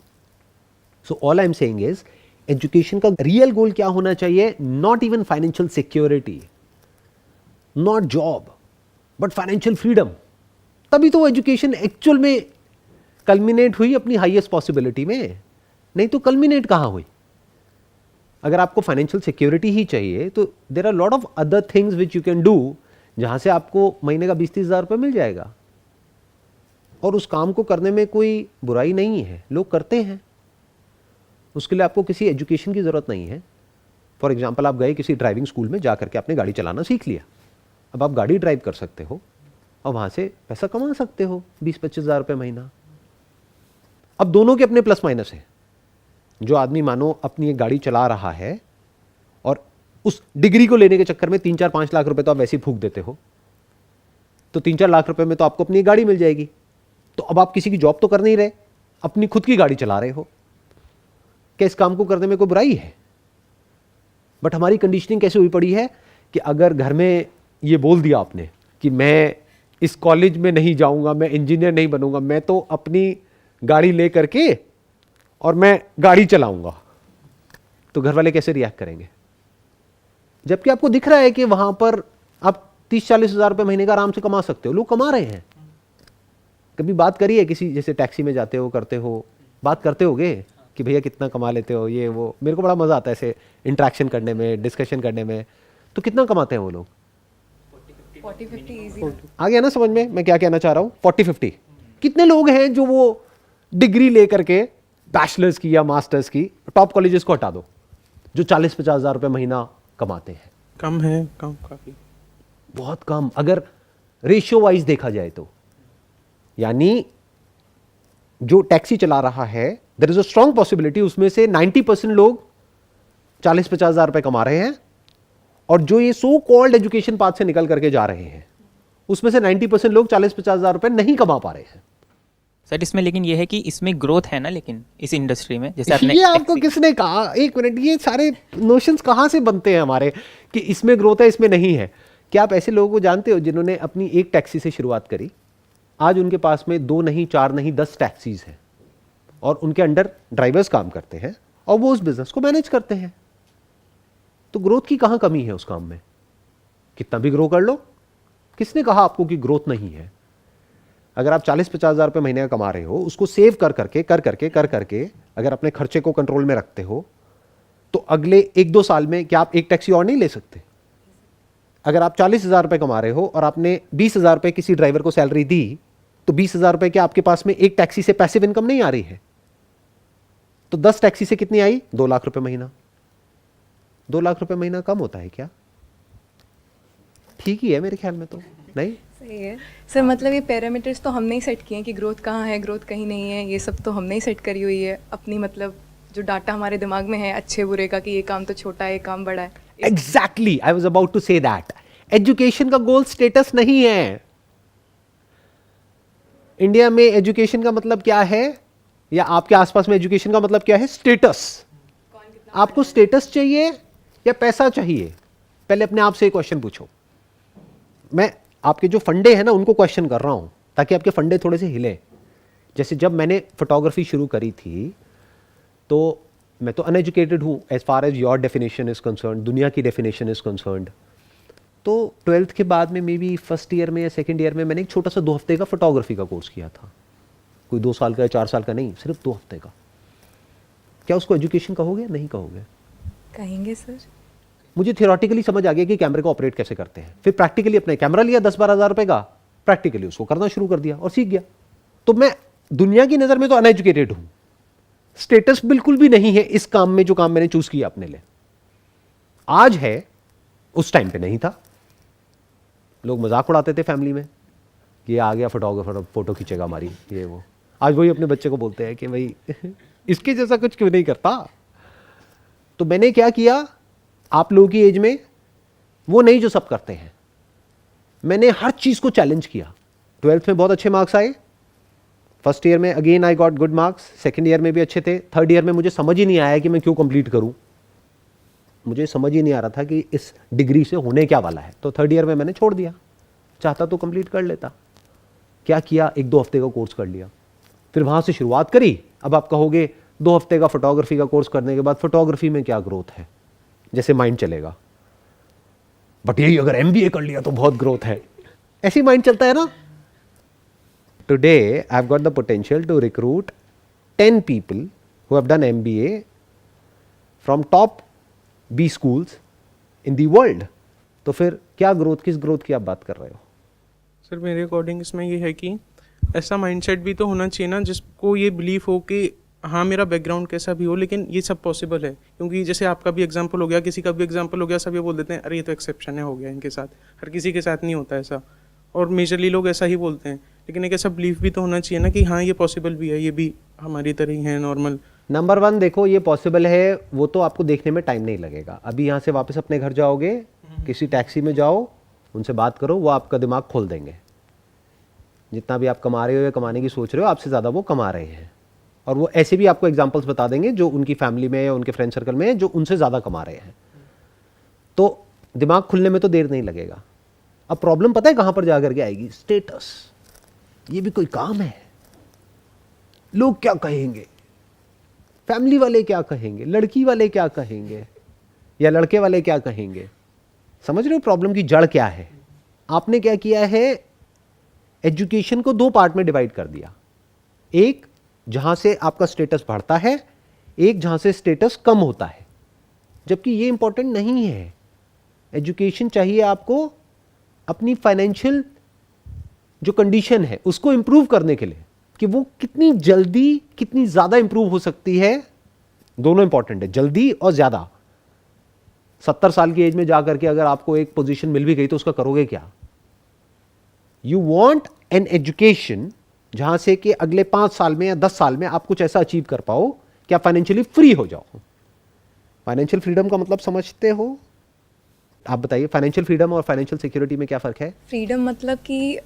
So all I am saying is, education का रियल गोल क्या होना चाहिए? Not even financial security, not job, but financial freedom. तभी तो एजुकेशन एक्चुअल में कल्मिनेट हुई अपनी हाईएस्ट पॉसिबिलिटी में, नहीं तो कल्मिनेट कहां हुई? अगर आपको फाइनेंशियल सिक्योरिटी ही चाहिए तो there are lot of other things which you can do, जहां से आपको महीने का 20-30 हज़ार रुपये मिल जाएगा, और उस काम को करने में कोई बुराई नहीं है, लोग करते हैं। उसके लिए आपको किसी एजुकेशन की ज़रूरत नहीं है। फॉर एग्जाम्पल, आप गए किसी ड्राइविंग स्कूल में, जा करके आपने गाड़ी चलाना सीख लिया, अब आप गाड़ी ड्राइव कर सकते हो और वहाँ से पैसा कमा सकते हो 20-25 हज़ार रुपये महीना। अब दोनों के अपने प्लस माइनस हैं। जो आदमी मानो अपनी एक गाड़ी चला रहा है और उस डिग्री को लेने के चक्कर में 3-4-5 लाख रुपए तो आप वैसे ही फूंक देते हो, तो 3-4 लाख रुपए में तो आपको अपनी गाड़ी मिल जाएगी। तो अब आप किसी की जॉब तो कर नहीं रहे, अपनी खुद की गाड़ी चला रहे हो। क्या इस काम को करने में कोई बुराई है? बट हमारी कंडीशनिंग कैसे हुई पड़ी है कि अगर घर में ये बोल दिया आपने कि मैं इस कॉलेज में नहीं जाऊंगा, मैं इंजीनियर नहीं बनूंगा, मैं तो अपनी गाड़ी ले करके और मैं गाड़ी चलाऊंगा, तो घर वाले कैसे रिएक्ट करेंगे? जबकि आपको दिख रहा है कि वहां पर आप 30-40 हज़ार रुपये महीने का आराम से कमा सकते हो, लोग कमा रहे हैं। कभी बात करिए किसी, जैसे टैक्सी में जाते हो, करते हो, बात करते होगे कि भैया कितना कमा लेते हो, ये वो। मेरे को बड़ा मजा आता है ऐसे इंटरेक्शन करने में, डिस्कशन करने में। तो कितना कमाते हैं वो लोग?
40-50 इजी।
आ गया ना समझ में मैं क्या कहना चाह रहा हूँ? 40-50 कितने लोग हैं जो वो डिग्री लेकर के, बैचलर्स की या मास्टर्स की, टॉप कॉलेजेस को हटा दो, जो 40-50 हज़ार रुपये महीना कमाते हैं?
कम है, कम, काफ़ी
बहुत कम, अगर रेशियो वाइज देखा जाए तो। यानी जो टैक्सी चला रहा है, there is a strong possibility उसमें से 90% लोग 40-50 हज़ार रुपये कमा रहे हैं, और जो ये सो कॉल्ड एजुकेशन पाथ से निकल करके जा रहे हैं, उसमें से 90% लोग 40-50 हज़ार रुपये नहीं कमा पा रहे हैं।
सर इसमें लेकिन ये है कि इसमें ग्रोथ है ना, लेकिन इस इंडस्ट्री में जैसे आपने
ये आपको किसने कहा? एक मिनट, ये सारे नोशंस कहाँ से बनते हैं हमारे कि इसमें ग्रोथ है इसमें नहीं है? क्या आप ऐसे लोगों को जानते हो जिन्होंने अपनी एक टैक्सी से शुरुआत करी, आज उनके पास में 2 नहीं, 4 नहीं, 10 टैक्सीज हैं, और उनके अंडर ड्राइवर्स काम करते हैं और वो उस बिजनेस को मैनेज करते हैं। तो ग्रोथ की कहाँ कमी है उस काम में? कितना भी ग्रो कर लो, किसने कहा आपको कि ग्रोथ नहीं है? अगर आप 40-50 हज़ार रुपये महीने का कमा रहे हो, उसको सेव कर करके अगर अपने खर्चे को कंट्रोल में रखते हो, तो अगले 1-2 साल में क्या आप एक टैक्सी और नहीं ले सकते? अगर आप 40,000 रुपये कमा रहे हो और आपने 20,000 रुपये किसी ड्राइवर को सैलरी दी, तो 20,000 रुपये के आपके पास में एक टैक्सी से पैसिव इनकम नहीं आ रही है, तो 10 टैक्सी से कितनी आई? 2 लाख रुपए महीना। 2 लाख रुपए महीना कम होता है क्या? ठीक ही है मेरे ख्याल में तो। नहीं
सही है सर, मतलब ये पैरामीटर्स तो हमने ही सेट किए हैं कि ग्रोथ कहाँ है, ग्रोथ कहीं नहीं है, ये सब तो हमने ही सेट करी हुई है अपनी, मतलब जो डाटा हमारे दिमाग में है अच्छे बुरे का, कि ये काम तो छोटा है, ये काम बड़ा है।
Exactly, I was about to say that. Education का गोल स्टेटस नहीं है। इंडिया में एजुकेशन का मतलब क्या है, या आपके आसपास में एजुकेशन का मतलब क्या है? स्टेटस। आपको स्टेटस चाहिए या पैसा चाहिए? पहले अपने आप से एक क्वेश्चन पूछो। मैं आपके जो फंडे हैं ना उनको क्वेश्चन कर रहा हूं, ताकि आपके फंडे थोड़े से हिले। जैसे जब मैंने फोटोग्राफी शुरू करी थी, तो मैं तो अनएजुकेटेड हूं as far as your definition is concerned, दुनिया की डेफिनेशन इज कंसर्न्ड। तो 12th के बाद में मे बी फर्स्ट ईयर में या सेकेंड ईयर में मैंने एक छोटा सा 2 हफ्ते का फोटोग्राफी का कोर्स किया था। कोई 2 साल का या 4 साल का नहीं, सिर्फ 2 हफ्ते का। क्या उसको एजुकेशन कहोगे? नहीं कहोगे।
कहेंगे सर।
मुझे थियोरेटिकली समझ आ गया कि कैमरे को ऑपरेट कैसे करते हैं। फिर प्रैक्टिकली अपने कैमरा लिया 10-12 हज़ार रुपए का, प्रैक्टिकली उसको करना शुरू कर दिया और सीख गया। तो मैं दुनिया की नज़र में तो अनएजुकेटेड हूं, स्टेटस बिल्कुल भी नहीं है इस काम में जो काम मैंने चूज किया अपने लिए। आज है, उस टाइम पे नहीं था। लोग मजाक उड़ाते थे फैमिली में कि ये आ गया फोटोग्राफर, फोटो खींचेगा हमारी, ये वो। आज वही अपने बच्चे को बोलते हैं कि भाई इसके जैसा कुछ क्यों नहीं करता। तो मैंने क्या किया, आप लोगों की एज में वो नहीं जो सब करते हैं, मैंने हर चीज को चैलेंज किया। 12th में बहुत अच्छे मार्क्स आए, फर्स्ट ईयर में again I got good marks, second year में भी अच्छे थे, थर्ड ईयर में मुझे समझ ही नहीं आया कि मैं क्यों कंप्लीट करूं। मुझे समझ ही नहीं आ रहा था कि इस डिग्री से होने क्या वाला है, तो थर्ड ईयर में मैंने छोड़ दिया। चाहता तो कंप्लीट कर लेता। क्या किया, 1-2 हफ्ते का कोर्स कर लिया, फिर वहां से शुरुआत करी। अब आप कहोगे 2 हफ्ते का फोटोग्राफी का कोर्स करने के बाद फोटोग्राफी में क्या ग्रोथ है, जैसे माइंड चलेगा। बट यही अगर MBA कर लिया तो बहुत ग्रोथ है, ऐसी माइंड चलता है ना। Today I have got the potential to recruit 10 people who have done MBA from top B schools in the world। तो फिर क्या ग्रोथ, किस ग्रोथ की आप बात कर रहे हो?
सर मेरे अकॉर्डिंग इसमें ये है कि ऐसा माइंडसेट भी तो होना चाहिए ना जिसको ये बिलीफ हो कि हाँ मेरा बैकग्राउंड कैसा भी हो लेकिन ये सब पॉसिबल है। क्योंकि जैसे आपका भी एग्जांपल हो गया, किसी का भी एग्जांपल हो गया, सब ये बोल देते हैं अरे ये तो एक्सेप्शन है, हो गया इनके साथ। हर किसी के साथ नहीं होता ऐसा, और मेजरली लोग ऐसा ही बोलते हैं। लेकिन एक ऐसा बिलीफ भी तो होना चाहिए ना कि हाँ ये पॉसिबल भी है, ये भी हमारी तरह ही है नॉर्मल।
नंबर 1 देखो, ये पॉसिबल है, वो तो आपको देखने में टाइम नहीं लगेगा। अभी यहाँ से वापस अपने घर जाओगे, किसी टैक्सी में जाओ, उनसे बात करो, वो आपका दिमाग खोल देंगे। जितना भी आप कमा रहे हो या कमाने की सोच रहे हो, आपसे ज़्यादा वो कमा रहे हैं। और वो ऐसे भी आपको एग्जांपल्स बता देंगे जो उनकी फैमिली में या उनके फ्रेंड सर्कल में है, जो उनसे ज़्यादा कमा रहे हैं। तो दिमाग खुलने में तो देर नहीं लगेगा। अब प्रॉब्लम पता है कहाँ पर जाकर के आएगी? स्टेटस। ये भी कोई काम है? लोग क्या कहेंगे, फैमिली वाले क्या कहेंगे, लड़की वाले क्या कहेंगे, या लड़के वाले क्या कहेंगे। समझ रहे हो प्रॉब्लम की जड़ क्या है? आपने क्या किया है, एजुकेशन को 2 पार्ट में डिवाइड कर दिया। एक जहां से आपका स्टेटस बढ़ता है, एक जहां से स्टेटस कम होता है। जबकि ये इंपॉर्टेंट नहीं है। एजुकेशन चाहिए आपको अपनी फाइनेंशियल जो कंडीशन है उसको इंप्रूव करने के लिए, कि वो कितनी जल्दी कितनी ज्यादा इंप्रूव हो सकती है। दोनों इंपॉर्टेंट है, जल्दी और ज्यादा। 70 साल की एज में जाकर के अगर आपको एक पोजीशन मिल भी गई तो उसका करोगे क्या? यू वॉन्ट एन एजुकेशन जहां से कि अगले 5 साल में या 10 साल में आप कुछ ऐसा अचीव कर पाओ कि आप फाइनेंशियली फ्री हो जाओ। फाइनेंशियल फ्रीडम का मतलब समझते हो? आप बताइए, फाइनेंशियल फ्रीडम और फाइनेंशियल सिक्योरिटी में क्या फर्क है?
फ्रीडम मतलब कि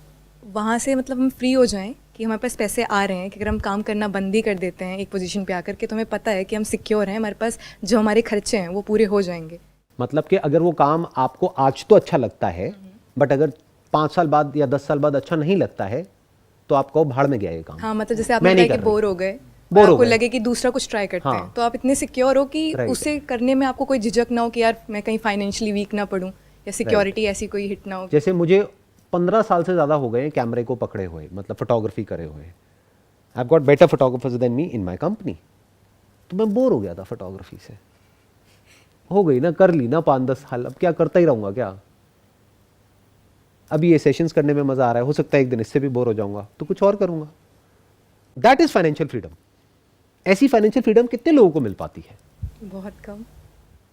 वहाँ से मतलब हम फ्री हो जाएं, कि हमारे पास पैसे आ रहे हैं, कि अगर हम काम करना बंद ही कर देते हैं एक पोजीशन पे आकर के, तो हमें पता है कि हम सिक्योर हैं, हमारे पास जो हमारे खर्चे हैं वो पूरे हो जाएंगे।
मतलब कि अगर वो काम आपको आज तो अच्छा लगता है, बट अगर 5 साल बाद या 10 साल बाद अच्छा नहीं लगता है, तो आप कहो भाड़ में गया ये काम।
हाँ, मतलब जैसे आपने बताया कि बोर हो गए,
बोर हो
आपको
गए।
लगे कि दूसरा कुछ ट्राई करते
हाँ।
हैं, तो आप इतने सिक्योर हो कि
Right.
उसे करने में आपको कोई झिझक ना हो कि यार मैं कहीं फाइनेंशियली वीक ना पड़ूं या सिक्योरिटी ऐसी कोई हिट ना हो।
जैसे मुझे 15 साल से ज़्यादा हो गए कैमरे को पकड़े हुए, मतलब फोटोग्राफी करे हुए। I got better photographers than me in my company. तो मैं बोर हो गया था फोटोग्राफी से, हो गई ना, कर ली ना 5-10 साल, अब क्या करता ही रहूँगा क्या। अभी ये सेशंस करने में मज़ा आ रहा है, हो सकता है एक दिन इससे भी बोर हो जाऊँगा तो कुछ और करूँगा। That is financial freedom. ऐसी फाइनेंशियल फ्रीडम कितने लोगों को मिल पाती है?
बहुत कम।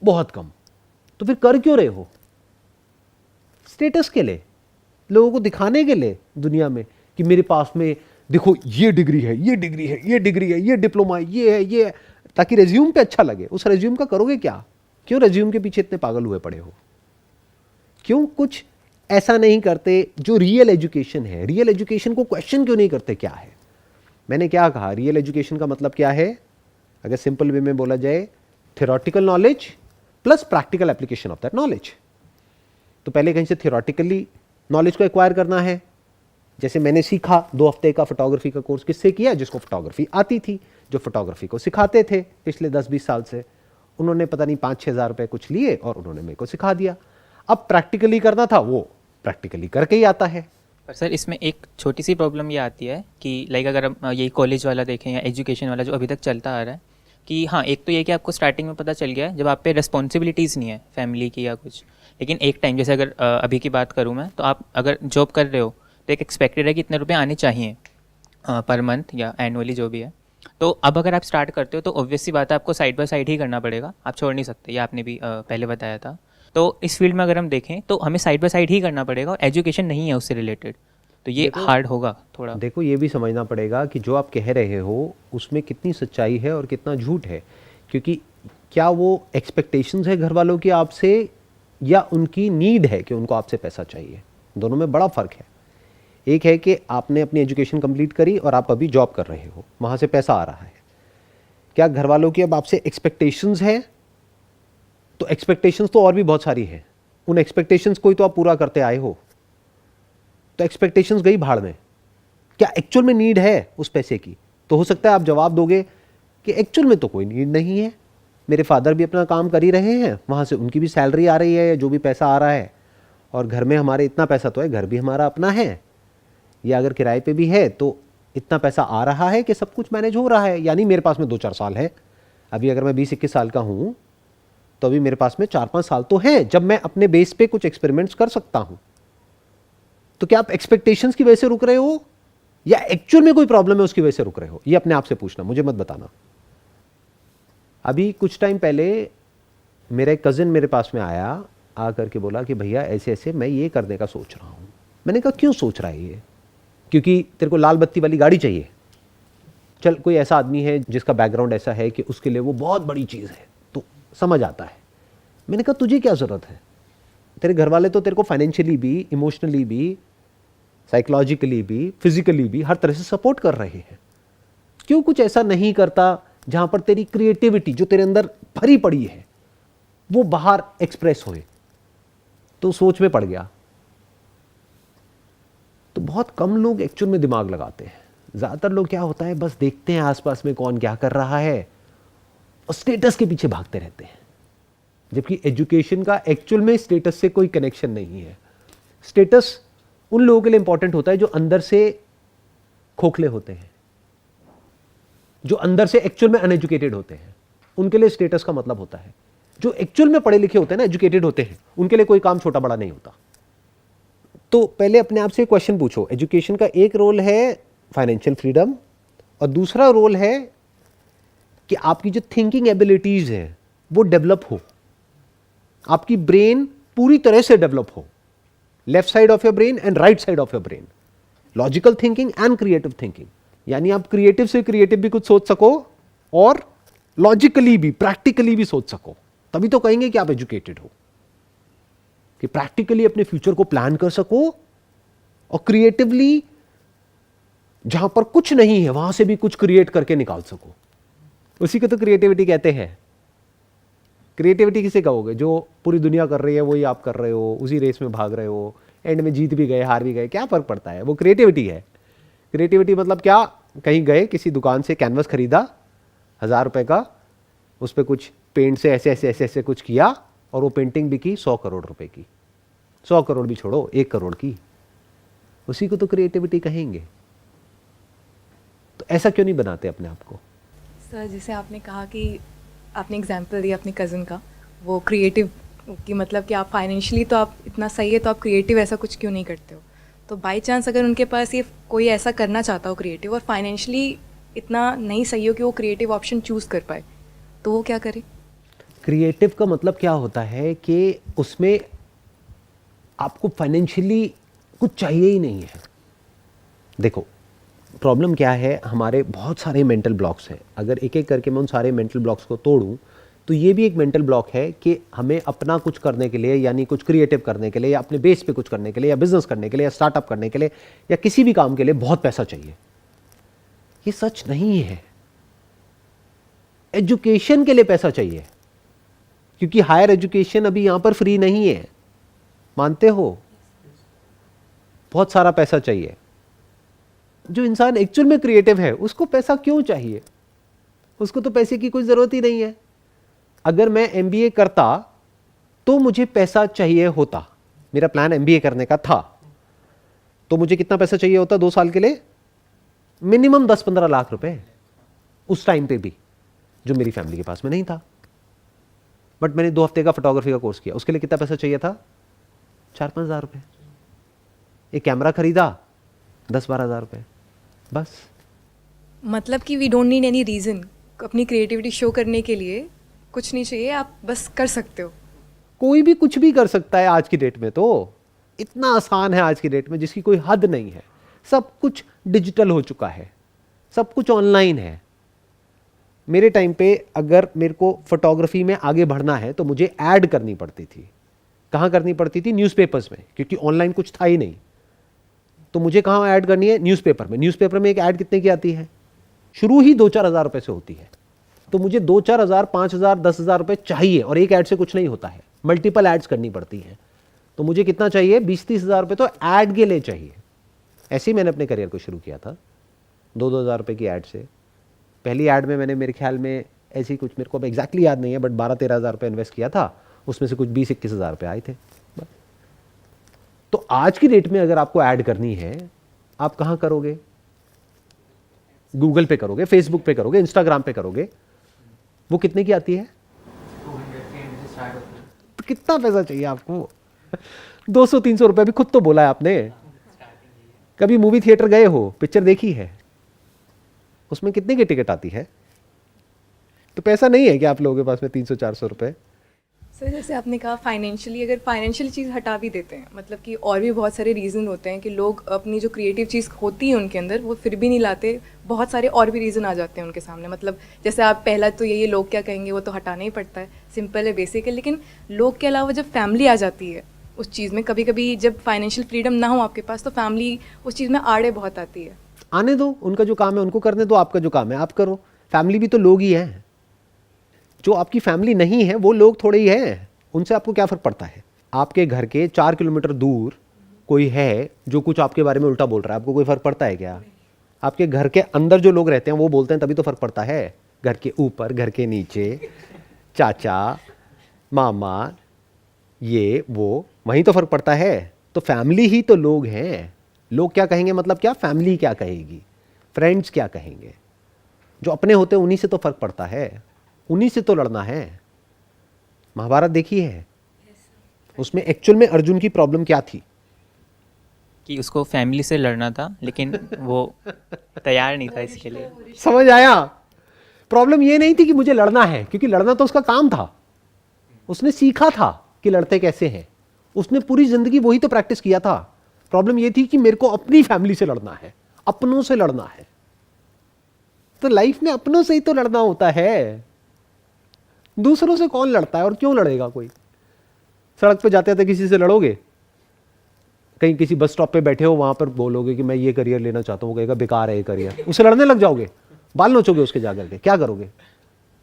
बहुत कम। तो फिर कर क्यों रहे हो? स्टेटस के लिए, लोगों को दिखाने के लिए दुनिया में कि मेरे पास में देखो ये डिग्री है, ये डिग्री है, ये डिग्री है, ये डिप्लोमा है, ये है, ताकि रेज्यूम पे अच्छा लगे। उस रेज्यूम का करोगे क्या? क्यों रेज्यूम के पीछे इतने पागल हुए पड़े हो? क्यों कुछ ऐसा नहीं करते जो रियल एजुकेशन है? रियल एजुकेशन को क्वेश्चन क्यों नहीं करते? क्या है? मैंने क्या कहा, रियल एजुकेशन का मतलब क्या है? अगर सिंपल वे में बोला जाए, theoretical knowledge plus practical application of that knowledge. तो पहले कहीं से थियोरेटिकली नॉलेज को एक्वायर करना है। जैसे मैंने सीखा 2 हफ्ते का फोटोग्राफी का कोर्स किससे किया? जिसको फोटोग्राफी आती थी, जो फोटोग्राफी को सिखाते थे पिछले 10-20 साल से। उन्होंने पता नहीं 5-6 हज़ार रुपये कुछ लिए और उन्होंने मेरे को सिखा दिया। अब प्रैक्टिकली करना था, वो प्रैक्टिकली करके ही आता है।
पर सर इसमें एक छोटी सी प्रॉब्लम ये आती है कि लाइक अगर हम यही कॉलेज वाला देखें या एजुकेशन वाला जो अभी तक चलता आ रहा है कि हाँ, एक तो ये कि आपको स्टार्टिंग में पता चल गया है जब आप पे रिस्पॉन्सिबिलिटीज़ नहीं है फैमिली की या कुछ, लेकिन एक टाइम जैसे अगर अभी की बात करूँ मैं, तो आप अगर जॉब कर रहे हो तो एक एक्सपेक्टेड है कि इतने रुपए आने चाहिए पर मंथ या एनुअली जो भी है। तो अब अगर आप स्टार्ट करते हो तो ऑब्वियस सी बात है आपको साइड बाय साइड ही करना पड़ेगा, आप छोड़ नहीं सकते, ये आपने भी पहले बताया था। तो इस फील्ड में अगर हम देखें तो हमें साइड बाय साइड ही करना पड़ेगा और एजुकेशन नहीं है उससे रिलेटेड, तो ये हार्ड होगा थोड़ा।
देखो, ये भी समझना पड़ेगा कि जो आप कह रहे हो उसमें कितनी सच्चाई है और कितना झूठ है। क्योंकि क्या वो एक्सपेक्टेशंस है घर वालों की आपसे, या उनकी नीड है कि उनको आपसे पैसा चाहिए? दोनों में बड़ा फ़र्क है। एक है कि आपने अपनी एजुकेशन कंप्लीट करी और आप अभी जॉब कर रहे हो, वहाँ से पैसा आ रहा है। क्या घर वालों की अब आपसे एक्सपेक्टेशंस है? तो एक्सपेक्टेशंस तो और भी बहुत सारी है, उन एक्सपेक्टेशंस को ही तो आप पूरा करते आए हो। तो एक्सपेक्टेशंस गई भाड़ में। क्या एक्चुअल में नीड है उस पैसे की? तो हो सकता है आप जवाब दोगे कि एक्चुअल में तो कोई नीड नहीं है, मेरे फादर भी अपना काम कर ही रहे हैं, वहाँ से उनकी भी सैलरी आ रही है, जो भी पैसा आ रहा है, और घर में हमारे इतना पैसा तो है, घर भी हमारा अपना है, या अगर किराए पे भी है तो इतना पैसा आ रहा है कि सब कुछ मैनेज हो रहा है। यानी मेरे पास में 2-4 साल है। अभी अगर मैं 20-21 साल का हूँ तो अभी मेरे पास में 4-5 साल तो हैं जब मैं अपने बेस पे कुछ एक्सपेरिमेंट्स कर सकता हूँ। तो क्या आप एक्सपेक्टेशंस की वजह से रुक रहे हो या एक्चुअल में कोई प्रॉब्लम है उसकी वजह से रुक रहे हो? ये अपने आप से पूछना, मुझे मत बताना। अभी कुछ टाइम पहले मेरा एक कज़न मेरे पास में आया, आ करके बोला कि भैया ऐसे ऐसे मैं ये करने का सोच रहा हूँ। मैंने कहा क्यों सोच रहा है ये? क्योंकि तेरे को लाल बत्ती वाली गाड़ी चाहिए। चल, कोई ऐसा आदमी है जिसका बैकग्राउंड ऐसा है कि उसके लिए वो बहुत बड़ी चीज़ है, तो समझ आता है। मैंने कहा तुझे क्या ज़रूरत है? तेरे घर वाले तो तेरे को फाइनेंशियली भी, इमोशनली भी, साइकोलॉजिकली भी, फिजिकली भी हर तरह से सपोर्ट कर रहे हैं। क्यों कुछ ऐसा नहीं करता जहां पर तेरी क्रिएटिविटी जो तेरे अंदर भरी पड़ी है वो बाहर एक्सप्रेस होए? तो सोच में पड़ गया। तो बहुत कम लोग एक्चुअल में दिमाग लगाते हैं। ज़्यादातर लोग क्या होता है, बस देखते हैं आसपास में कौन क्या कर रहा है और स्टेटस के पीछे भागते रहते हैं। जबकि एजुकेशन का एक्चुअल में स्टेटस से कोई कनेक्शन नहीं है। स्टेटस उन लोगों के लिए इंपॉर्टेंट होता है जो अंदर से खोखले होते हैं, जो अंदर से एक्चुअल में अनएजुकेटेड होते हैं, उनके लिए स्टेटस का मतलब होता है। जो एक्चुअल में पढ़े लिखे होते हैं ना, एजुकेटेड होते हैं, उनके लिए कोई काम छोटा बड़ा नहीं होता। तो पहले अपने आप से क्वेश्चन पूछो, एजुकेशन का एक रोल है फाइनेंशियल फ्रीडम और दूसरा रोल है कि आपकी जो थिंकिंग एबिलिटीज है वो डेवलप हो, आपकी ब्रेन पूरी तरह से डेवलप हो, left side of your brain and right side of your brain, logical thinking and creative thinking. यानी आप क्रिएटिव से क्रिएटिव भी कुछ सोच सको और लॉजिकली भी, प्रैक्टिकली भी सोच सको, तभी तो कहेंगे कि आप एजुकेटेड हो। कि प्रैक्टिकली अपने फ्यूचर को प्लान कर सको और क्रिएटिवली जहां पर कुछ नहीं है वहां से भी कुछ क्रिएट करके निकाल सको। उसी को तो क्रिएटिविटी कहते हैं। क्रिएटिविटी किसे कहोगे? जो पूरी दुनिया कर रही है वही आप कर रहे हो, उसी रेस में भाग रहे हो, एंड में जीत भी गए हार भी गए, क्या फर्क पड़ता है? वो क्रिएटिविटी है। क्रिएटिविटी मतलब क्या? कहीं गए, किसी दुकान से कैनवस खरीदा 1000 रुपये का, उस पर कुछ पेंट से ऐसे ऐसे ऐसे ऐसे कुछ किया और वो पेंटिंग बिकी 100 करोड़ रुपए की। 100 करोड़ भी छोड़ो, 1 करोड़ की। उसी को तो क्रिएटिविटी कहेंगे। तो ऐसा क्यों नहीं बनाते अपने आप को?
सर जैसे आपने कहा कि आपने एग्जांपल दिया अपने कज़न का, वो क्रिएटिव कि मतलब कि आप फाइनेंशियली तो आप इतना सही है तो आप क्रिएटिव ऐसा कुछ क्यों नहीं करते हो। तो बाई चांस अगर उनके पास ये कोई ऐसा करना चाहता हो क्रिएटिव और फाइनेंशियली इतना नहीं सही हो कि वो क्रिएटिव ऑप्शन चूज़ कर पाए, तो वो क्या करे?
क्रिएटिव का मतलब क्या होता है कि उसमें आपको फाइनेंशियली कुछ चाहिए ही नहीं है। देखो प्रॉब्लम क्या है, हमारे बहुत सारे मेंटल ब्लॉक्स हैं। अगर एक एक करके मैं उन सारे मेंटल ब्लॉक्स को तोड़ूं तो ये भी एक मेंटल ब्लॉक है कि हमें अपना कुछ करने के लिए, यानी कुछ क्रिएटिव करने के लिए, या अपने बेस पे कुछ करने के लिए, या बिजनेस करने के लिए, या स्टार्टअप करने के लिए, या किसी भी काम के लिए बहुत पैसा चाहिए। ये सच नहीं है। एजुकेशन के लिए पैसा चाहिए, क्योंकि हायर एजुकेशन अभी यहां पर फ्री नहीं है, मानते हो? बहुत सारा पैसा चाहिए। जो इंसान एक्चुअल में क्रिएटिव है उसको पैसा क्यों चाहिए? उसको तो पैसे की कोई जरूरत ही नहीं है। अगर मैं एमबीए करता तो मुझे पैसा चाहिए होता। मेरा प्लान एमबीए करने का था, तो मुझे कितना पैसा चाहिए होता 2 साल के लिए? मिनिमम 10-15 लाख रुपए उस टाइम पे भी, जो मेरी फैमिली के पास में नहीं था। बट मैंने 2 हफ्ते का फोटोग्राफी का कोर्स किया, उसके लिए कितना पैसा चाहिए था? 4-5 हज़ार रुपए। एक कैमरा खरीदा 10-12 हज़ार रुपए, बस।
मतलब कि we don't need any reason अपनी क्रिएटिविटी शो करने के लिए, कुछ नहीं चाहिए, आप बस कर सकते हो।
कोई भी कुछ भी कर सकता है आज की डेट में। तो इतना आसान है आज की डेट में जिसकी कोई हद नहीं है। सब कुछ डिजिटल हो चुका है, सब कुछ ऑनलाइन है। मेरे टाइम पे अगर मेरे को फोटोग्राफी में आगे बढ़ना है तो मुझे ऐड करनी पड़ती थी। कहाँ करनी पड़ती थी? न्यूज़पेपर्स में, क्योंकि ऑनलाइन कुछ था ही नहीं। तो मुझे कहाँ ऐड करनी है? न्यूज़पेपर में। न्यूज़पेपर में एक ऐड कितने की आती है? शुरू ही 2-4 हज़ार रुपए से होती है। तो मुझे 2-4 हज़ार, 5 हज़ार, 10 हज़ार रुपए चाहिए, और एक ऐड से कुछ नहीं होता है, मल्टीपल एड्स करनी पड़ती हैं। तो मुझे कितना चाहिए? 20-30 हज़ार रुपए तो ऐड के लिए चाहिए। ऐसे ही मैंने अपने करियर को शुरू किया था, 2-2 हज़ार रुपए की ऐड से। पहली ऐड में मैंने, मेरे ख्याल में ऐसी कुछ, मेरे को अब एग्जैक्टली याद नहीं है, बट 12-13 हज़ार रुपये इन्वेस्ट किया था। उसमें से कुछ 20-21 हज़ार रुपये आए थे। तो आज की डेट में अगर आपको ऐड करनी है, आप कहाँ करोगे? गूगल पे करोगे, फेसबुक पे करोगे, इंस्टाग्राम पे करोगे। वो कितने की आती है? तो कितना पैसा चाहिए आपको? 200-300 रुपए भी खुद तो बोला है आपने। कभी मूवी थिएटर गए हो, पिक्चर देखी है? उसमें कितने की टिकट आती है? तो पैसा नहीं है कि आप लोगों के पास में 300-400 रुपए?
सर जैसे आपने कहा फाइनेंशियली, अगर फाइनेंशियल चीज़ हटा भी देते हैं, मतलब कि और भी बहुत सारे रीज़न होते हैं कि लोग अपनी जो क्रिएटिव चीज़ होती है उनके अंदर वो फिर भी नहीं लाते। बहुत सारे और भी रीज़न आ जाते हैं उनके सामने। मतलब जैसे आप पहला तो ये लोग क्या कहेंगे, वो तो हटाना ही पड़ता है, सिंपल है, बेसिक है। लेकिन लोग के अलावा जब फैमिली आ जाती है उस चीज़ में, कभी कभी जब फाइनेंशियल फ्रीडम ना हो आपके पास तो फैमिली उस चीज़ में आड़े बहुत आती है।
आने दो, उनका जो काम है उनको करने दो, आपका जो काम है आप करो। फैमिली भी तो लोग ही हैं। जो आपकी फैमिली नहीं है वो लोग थोड़े ही हैं, उनसे आपको क्या फ़र्क पड़ता है? आपके घर के 4 किलोमीटर दूर कोई है जो कुछ आपके बारे में उल्टा बोल रहा है, आपको कोई फ़र्क पड़ता है क्या? आपके घर के अंदर जो लोग रहते हैं वो बोलते हैं, तभी तो फ़र्क पड़ता है। घर के ऊपर, घर के नीचे, चाचा, मामा, ये वो, वहीं तो फ़र्क पड़ता है। तो फैमिली ही तो लोग हैं। लोग क्या कहेंगे मतलब क्या? फैमिली क्या कहेगी, फ्रेंड्स क्या कहेंगे? जो अपने होते हैं उन्हीं से तो फ़र्क पड़ता है, उन्हीं से तो लड़ना है। महाभारत देखी है? उसमें एक्चुअल में अर्जुन की प्रॉब्लम क्या थी?
कि उसको फैमिली से लड़ना था, लेकिन वो तैयार नहीं था इसके लिए।
समझ आया? प्रॉब्लम ये नहीं थी कि मुझे लड़ना है, क्योंकि लड़ना तो उसका काम था। उसने सीखा था कि लड़ते कैसे हैं, उसने पूरी जिंदगी वही तो प्रैक्टिस किया था। प्रॉब्लम ये थी कि मेरे को अपनी फैमिली से लड़ना है, अपनों से लड़ना है। तो लाइफ में अपनों से ही तो लड़ना होता है, दूसरों से कौन लड़ता है? और क्यों लड़ेगा कोई? सड़क पे जाते जाते किसी से लड़ोगे? कहीं किसी बस स्टॉप पे बैठे हो, वहां पर बोलोगे कि मैं ये करियर लेना चाहता हूँ, कहेगा बेकार है ये करियर, उससे लड़ने लग जाओगे, बाल नोचोगे उसके जाकर के, क्या करोगे?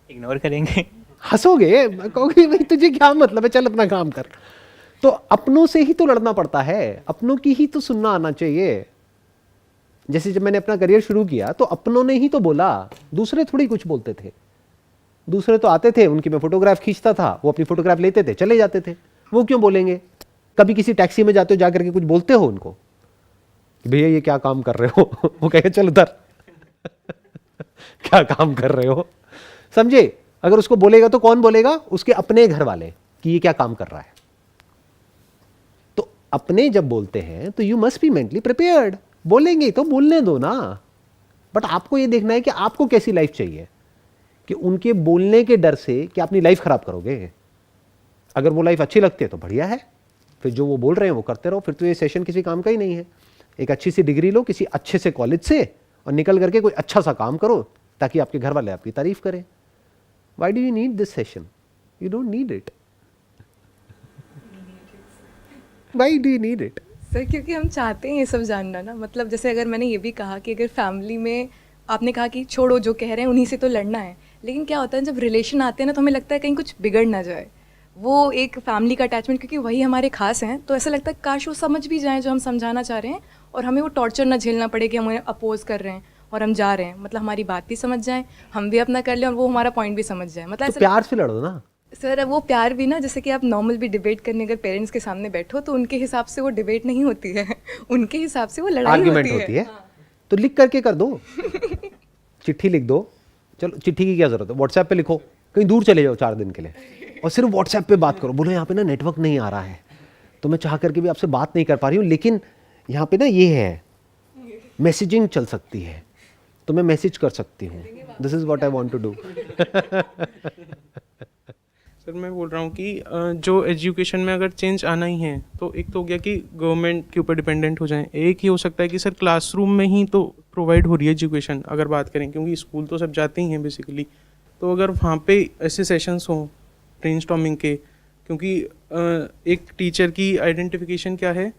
इग्नोर करेंगे,
हंसोगे, कहोगे भाई तुझे क्या मतलब है, चल अपना काम कर। तो अपनों से ही तो लड़ना पड़ता है, अपनों की ही तो सुनना आना चाहिए। जैसे जब मैंने अपना करियर शुरू किया तो अपनों ने ही तो बोला, दूसरे थोड़ी कुछ बोलते थे। दूसरे तो आते थे, उनकी मैं फोटोग्राफ खींचता था, वो अपनी फोटोग्राफ लेते थे, चले जाते थे। वो क्यों बोलेंगे? कभी किसी टैक्सी में जाते हो, जाकर के कुछ बोलते हो उनको कि भैया ये क्या काम कर रहे हो? वो कहेंगे चल उधर। क्या काम कर रहे हो? समझे? अगर उसको बोलेगा तो कौन बोलेगा? उसके अपने घर वाले, कि ये क्या काम कर रहा है। तो अपने जब बोलते हैं तो you must be mentally prepared. बोलेंगे तो बोलने दो ना, बट आपको ये देखना है कि आपको कैसी लाइफ चाहिए, कि उनके बोलने के डर से कि अपनी लाइफ खराब करोगे। अगर वो लाइफ अच्छी लगती है तो बढ़िया है, फिर जो वो बोल रहे हैं वो करते रहो, फिर तो ये सेशन किसी काम का ही नहीं है। एक अच्छी सी डिग्री लो किसी अच्छे से कॉलेज से और निकल करके कोई अच्छा सा काम करो ताकि आपके घर वाले आपकी तारीफ करें। Why do you need this session? You don't need it. Why do you need it?
Sir क्योंकि हम चाहते हैं ये सब जानना ना, मतलब जैसे अगर मैंने ये भी कहा कि अगर फैमिली में आपने कहा कि छोड़ो जो कह रहे हैं उन्हीं से तो लड़ना है, लेकिन क्या होता है जब रिलेशन आते हैं ना तो हमें लगता है कहीं कुछ बिगड़ ना जाए। वो एक फैमिली का अटैचमेंट, क्योंकि वही हमारे खास हैं, तो ऐसा लगता है काश वो समझ भी जाएं जो हम समझाना चाह रहे हैं और हमें वो टॉर्चर ना झेलना पड़े कि हम उन्हें अपोज कर रहे हैं और हम जा रहे हैं। मतलब हमारी बात भी समझ जाएं, हम भी अपना कर लें और वो हमारा पॉइंट भी समझ जाए। मतलब
तो प्यार से लड़ो ना।
सर वो प्यार भी ना, जैसे कि आप नॉर्मल भी डिबेट करने अगर पेरेंट्स के सामने बैठो तो उनके हिसाब से वो डिबेट नहीं होती है, उनके हिसाब से वो लड़ाई
आर्ग्यूमेंट होती है। तो लिख करके कर दो, चिट्ठी लिख दो। चलो चिट्ठी की क्या जरूरत है, व्हाट्सएप पे लिखो, कहीं दूर चले जाओ 4 दिन के लिए और सिर्फ व्हाट्सएप पे बात करो। बोलो यहाँ पे ना नेटवर्क नहीं आ रहा है, तो मैं चाह करके भी आपसे बात नहीं कर पा रही हूँ, लेकिन यहाँ पे ना ये है, मैसेजिंग चल सकती है तो मैं मैसेज कर सकती हूँ। This is what I want to do.
Sir मैं बोल रहा हूँ कि जो एजुकेशन में अगर चेंज आना ही है तो एक तो हो गया कि गवर्नमेंट के ऊपर डिपेंडेंट हो जाएं, एक ही हो सकता है कि सर क्लासरूम में ही तो प्रोवाइड हो रही है एजुकेशन अगर बात करें, क्योंकि स्कूल तो सब जाते ही हैं बेसिकली। तो अगर वहाँ पे ऐसे सेशंस हों ब्रेनस्टॉर्मिंग के, क्योंकि एक टीचर की आइडेंटिफिकेशन क्या है,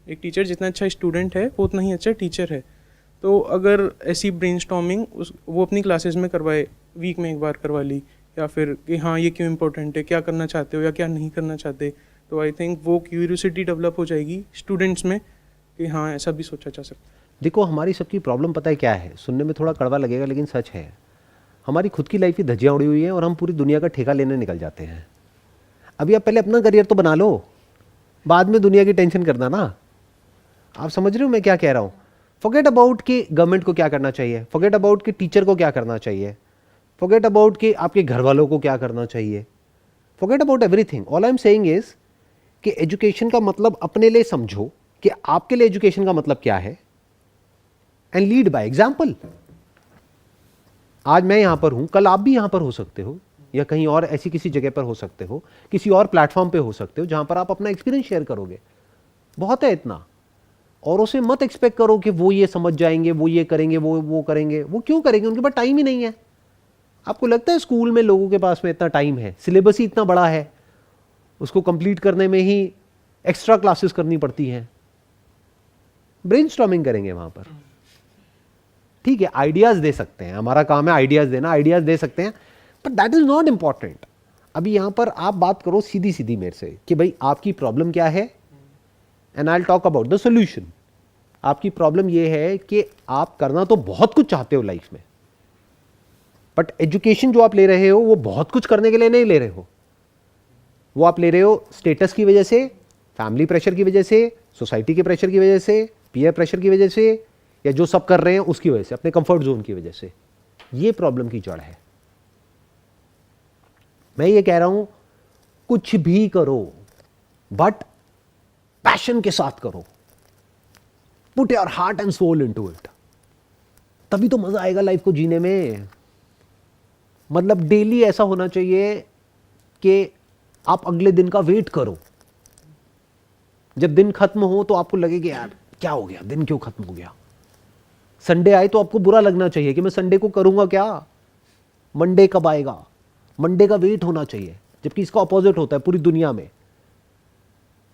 एक टीचर जितना अच्छा स्टूडेंट है वो उतना ही अच्छा टीचर है। तो अगर ऐसी ब्रेनस्टॉर्मिंग वो अपनी क्लासेस में करवाए, वीक में एक बार करवा ली, या फिर कि हाँ ये क्यों इम्पोर्टेंट है, क्या करना चाहते हो या क्या नहीं करना चाहते, तो आई थिंक वो क्यूरियोसिटी डेवलप हो जाएगी स्टूडेंट्स में कि हाँ ऐसा भी सोचा जा सकता है।
देखो हमारी सबकी प्रॉब्लम पता है क्या है, सुनने में थोड़ा कड़वा लगेगा लेकिन सच है। हमारी खुद की लाइफ की धज्जियाँ उड़ी हुई हैं और हम पूरी दुनिया का ठेका लेने निकल जाते हैं। अभी आप पहले अपना करियर तो बना लो, बाद में दुनिया की टेंशन करना ना। आप समझ रहे हो मैं क्या कह रहा हूँ? फॉरगेट अबाउट कि गवर्नमेंट को क्या करना चाहिए, फॉरगेट अबाउट कि टीचर को क्या करना चाहिए, फॉरगेट अबाउट कि आपके घर वालों को क्या करना चाहिए, forget about everything. All I am saying is कि एजुकेशन का मतलब अपने लिए समझो कि आपके लिए एजुकेशन का मतलब क्या है, एंड लीड बाय एग्जाम्पल। आज मैं यहां पर हूं, कल आप भी यहां पर हो सकते हो, या कहीं और ऐसी किसी जगह पर हो सकते हो, किसी और प्लेटफॉर्म पे हो सकते हो जहां पर आप अपना एक्सपीरियंस शेयर करोगे। बहुत है इतना। औरों से मत एक्सपेक्ट करो कि वो ये समझ जाएंगे, वो ये करेंगे, वो करेंगे। वो क्यों करेंगे? उनके पास टाइम ही नहीं है। आपको लगता है स्कूल में लोगों के पास में इतना टाइम है? सिलेबस ही इतना बड़ा है, उसको कंप्लीट करने में ही एक्स्ट्रा क्लासेस करनी पड़ती हैं। ब्रेनस्टॉर्मिंग करेंगे वहां पर, ठीक है, आइडियाज दे सकते हैं, हमारा काम है आइडियाज देना, आइडियाज दे सकते हैं, but that is not important. अभी यहां पर आप बात करो सीधी सीधी मेरे से कि भाई आपकी प्रॉब्लम क्या है, and I will talk about the solution. आपकी प्रॉब्लम यह है कि आप करना तो बहुत कुछ चाहते हो लाइफ में, बट एजुकेशन जो आप ले रहे हो वो बहुत कुछ करने के लिए नहीं ले रहे हो। वो आप ले रहे हो स्टेटस की वजह से, फैमिली प्रेशर की वजह से, सोसाइटी के प्रेशर की वजह से, पीयर प्रेशर की वजह से, या जो सब कर रहे हैं उसकी वजह से, अपने कंफर्ट जोन की वजह से। ये प्रॉब्लम की जड़ है। मैं ये कह रहा हूं कुछ भी करो बट पैशन के साथ करो, put your heart and soul into it, तभी तो मजा आएगा लाइफ को जीने में। मतलब डेली ऐसा होना चाहिए कि आप अगले दिन का वेट करो। जब दिन खत्म हो तो आपको लगे कि यार क्या हो गया, दिन क्यों खत्म हो गया। संडे आए तो आपको बुरा लगना चाहिए कि मैं संडे को करूंगा क्या, मंडे कब आएगा, मंडे का वेट होना चाहिए। जबकि इसका अपोजिट होता है पूरी दुनिया में।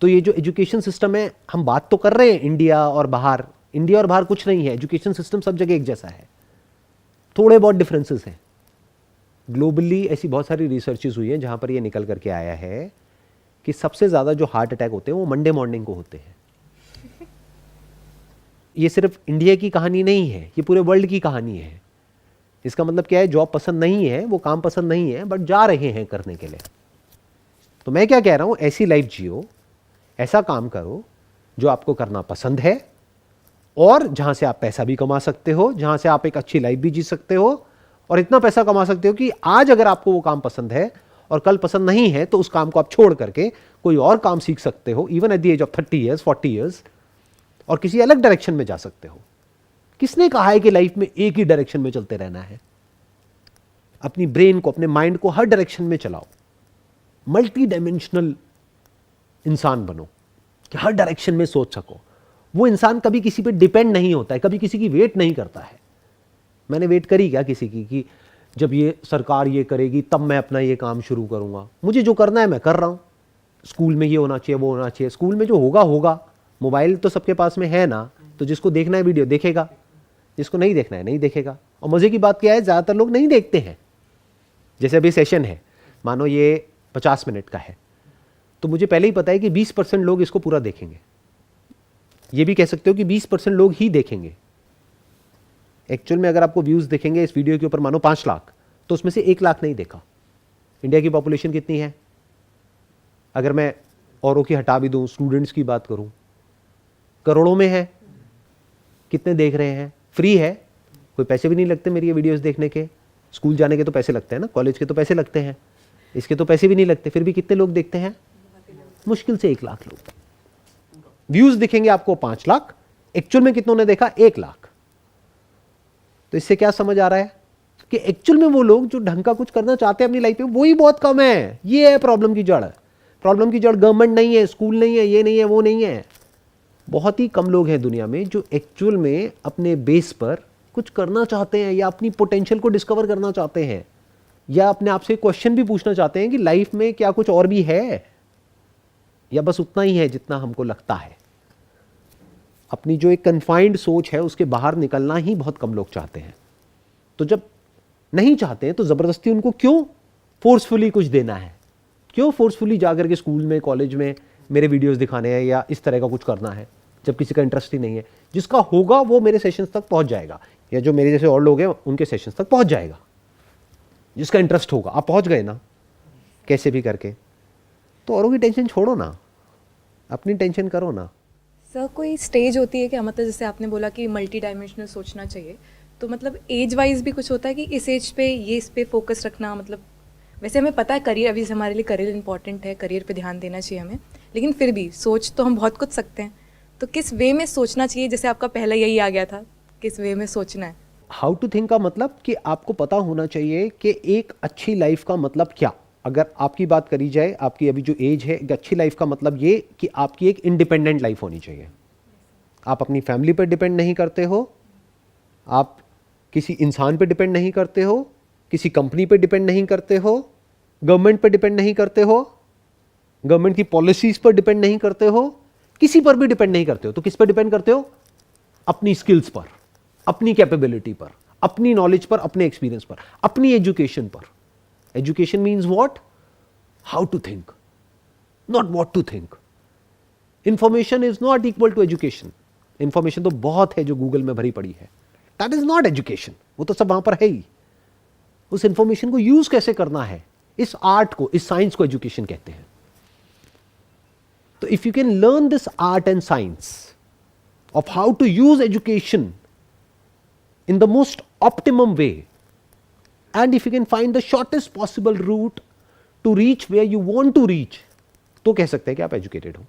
तो ये जो एजुकेशन सिस्टम है, हम बात तो कर रहे हैं इंडिया और बाहर, इंडिया और बाहर कुछ नहीं है, एजुकेशन सिस्टम सब जगह एक जैसा है, थोड़े बहुत डिफरेंसेस हैं। ग्लोबली ऐसी बहुत सारी रिसर्चेस हुई हैं जहां पर ये निकल करके आया है कि सबसे ज़्यादा जो हार्ट अटैक होते हैं वो मंडे मॉर्निंग को होते हैं। ये सिर्फ इंडिया की कहानी नहीं है, ये पूरे वर्ल्ड की कहानी है। इसका मतलब क्या है, जॉब पसंद नहीं है, वो काम पसंद नहीं है, बट जा रहे हैं करने के लिए। तो मैं क्या कह रहा हूं, ऐसी लाइफ जियो, ऐसा काम करो जो आपको करना पसंद है और जहां से आप पैसा भी कमा सकते हो, जहां से आप एक अच्छी लाइफ भी जी सकते हो और इतना पैसा कमा सकते हो कि आज अगर आपको वो काम पसंद है और कल पसंद नहीं है तो उस काम को आप छोड़ करके कोई और काम सीख सकते हो, even at the age of 30 years 40 years, और किसी अलग डायरेक्शन में जा सकते हो। किसने कहा है कि लाइफ में एक ही डायरेक्शन में चलते रहना है? अपनी ब्रेन को, अपने माइंड को हर डायरेक्शन में चलाओ, मल्टी डायमेंशनल इंसान बनो कि हर डायरेक्शन में सोच सको। वो इंसान कभी किसी पे डिपेंड नहीं होता है, कभी किसी की वेट नहीं करता है। मैंने वेट करी क्या किसी की कि जब ये सरकार ये करेगी तब मैं अपना ये काम शुरू करूंगा? मुझे जो करना है मैं कर रहा हूं। स्कूल में ये होना चाहिए, वो होना चाहिए, स्कूल में जो होगा होगा। मोबाइल तो सबके पास में है ना, तो जिसको देखना है वीडियो देखेगा, जिसको नहीं देखना है नहीं देखेगा। और मजे की बात क्या है, ज्यादातर लोग नहीं देखते हैं। जैसे अभी सेशन है, मानो ये 50 मिनट का है, तो मुझे पहले ही पता है कि 20% लोग इसको पूरा देखेंगे। ये भी कह सकते हो कि 20% लोग ही देखेंगे। एक्चुअल में अगर आपको व्यूज देखेंगे इस वीडियो के ऊपर मानो 5 लाख, तो उसमें से 1 लाख नहीं देखा। इंडिया की पॉपुलेशन कितनी है? अगर मैं औरों की हटा भी दूं, स्टूडेंट्स की बात करूं, करोड़ों में है। कितने देख रहे हैं? फ्री है, कोई पैसे भी नहीं लगते मेरी ये वीडियोस देखने के। स्कूल जाने के तो पैसे लगते हैं ना, कॉलेज के तो पैसे लगते हैं, इसके तो पैसे भी नहीं लगते। फिर भी कितने लोग देखते हैं? मुश्किल से 1 लाख लोग। व्यूज दिखेंगे आपको 5 लाख, एक्चुअल में कितनों ने देखा? 1 लाख। तो इससे क्या समझ आ रहा है कि एक्चुअल में वो लोग जो ढंग का कुछ करना चाहते हैं अपनी लाइफ में, वही बहुत कम है। ये है प्रॉब्लम की जड़। प्रॉब्लम की जड़ गवर्नमेंट नहीं है, स्कूल नहीं है, ये नहीं है, वो नहीं है। बहुत ही कम लोग हैं दुनिया में जो एक्चुअल में अपने बेस पर कुछ करना चाहते हैं या अपनी पोटेंशियल को डिस्कवर करना चाहते हैं, या अपने आप से क्वेश्चन भी पूछना चाहते हैं कि लाइफ में क्या कुछ और भी है या बस उतना ही है जितना हमको लगता है। अपनी जो एक कन्फाइंड सोच है उसके बाहर निकलना ही बहुत कम लोग चाहते हैं। तो जब नहीं चाहते हैं तो ज़बरदस्ती उनको क्यों फोर्सफुली कुछ देना है? क्यों फोर्सफुली जाकर के स्कूल में, कॉलेज में मेरे वीडियोस दिखाने हैं या इस तरह का कुछ करना है, जब किसी का इंटरेस्ट ही नहीं है? जिसका होगा वो मेरे सेशंस तक पहुंच जाएगा, या जो मेरे जैसे और लोग हैं उनके सेशंस तक पहुंच जाएगा। जिसका इंटरेस्ट होगा, आप पहुंच गए ना कैसे भी करके, तो औरों की टेंशन छोड़ो ना, अपनी टेंशन करो ना।
सर कोई स्टेज होती है क्या, मतलब जैसे आपने बोला कि मल्टी डायमेंशनल सोचना चाहिए, तो मतलब एज वाइज भी कुछ होता है कि इस एज पे ये इस पे फोकस रखना? मतलब वैसे हमें पता है करियर, अभी जैसे हमारे लिए करियर इंपॉर्टेंट है, करियर पे ध्यान देना चाहिए हमें, लेकिन फिर भी सोच तो हम बहुत कुछ सकते हैं। तो किस वे में सोचना चाहिए? जैसे आपका पहला यही आ गया था, किस वे में सोचना है?
हाउ टू थिंक का मतलब कि आपको पता होना चाहिए कि एक अच्छी लाइफ का मतलब क्या। अगर आपकी बात करी जाए, आपकी अभी जो एज है, एक अच्छी लाइफ का मतलब ये कि आपकी एक इंडिपेंडेंट लाइफ होनी चाहिए। आप अपनी फैमिली पर डिपेंड नहीं करते हो, आप किसी इंसान पे डिपेंड नहीं करते हो, किसी कंपनी पे डिपेंड नहीं करते हो, गवर्नमेंट पे डिपेंड नहीं करते हो, गवर्नमेंट की पॉलिसीज पर डिपेंड नहीं करते हो, किसी पर भी डिपेंड नहीं करते हो। तो किस पर डिपेंड करते हो? अपनी स्किल्स पर, अपनी कैपेबिलिटी पर, अपनी नॉलेज पर, अपने एक्सपीरियंस पर, अपनी एजुकेशन पर। Education means what? How to think, not what to think. Information is not equal to education. Information तो बहुत है जो गूगल में भरी पड़ी है, दैट इज नॉट एजुकेशन। वो तो सब वहां पर है ही। उस इंफॉर्मेशन को यूज कैसे करना है, इस आर्ट को, इस साइंस को एजुकेशन कहते हैं। तो if you can learn this art and science of how to use education in the most optimum way, and if you can find the shortest possible route to reach where you want to reach, तो कह सकते हैं कि आप educated हो।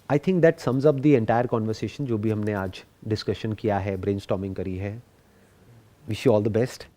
I think that sums up the entire conversation जो भी हमने आज डिस्कशन किया है, ब्रेनस्टॉर्मिंग करी है। Wish you all the best.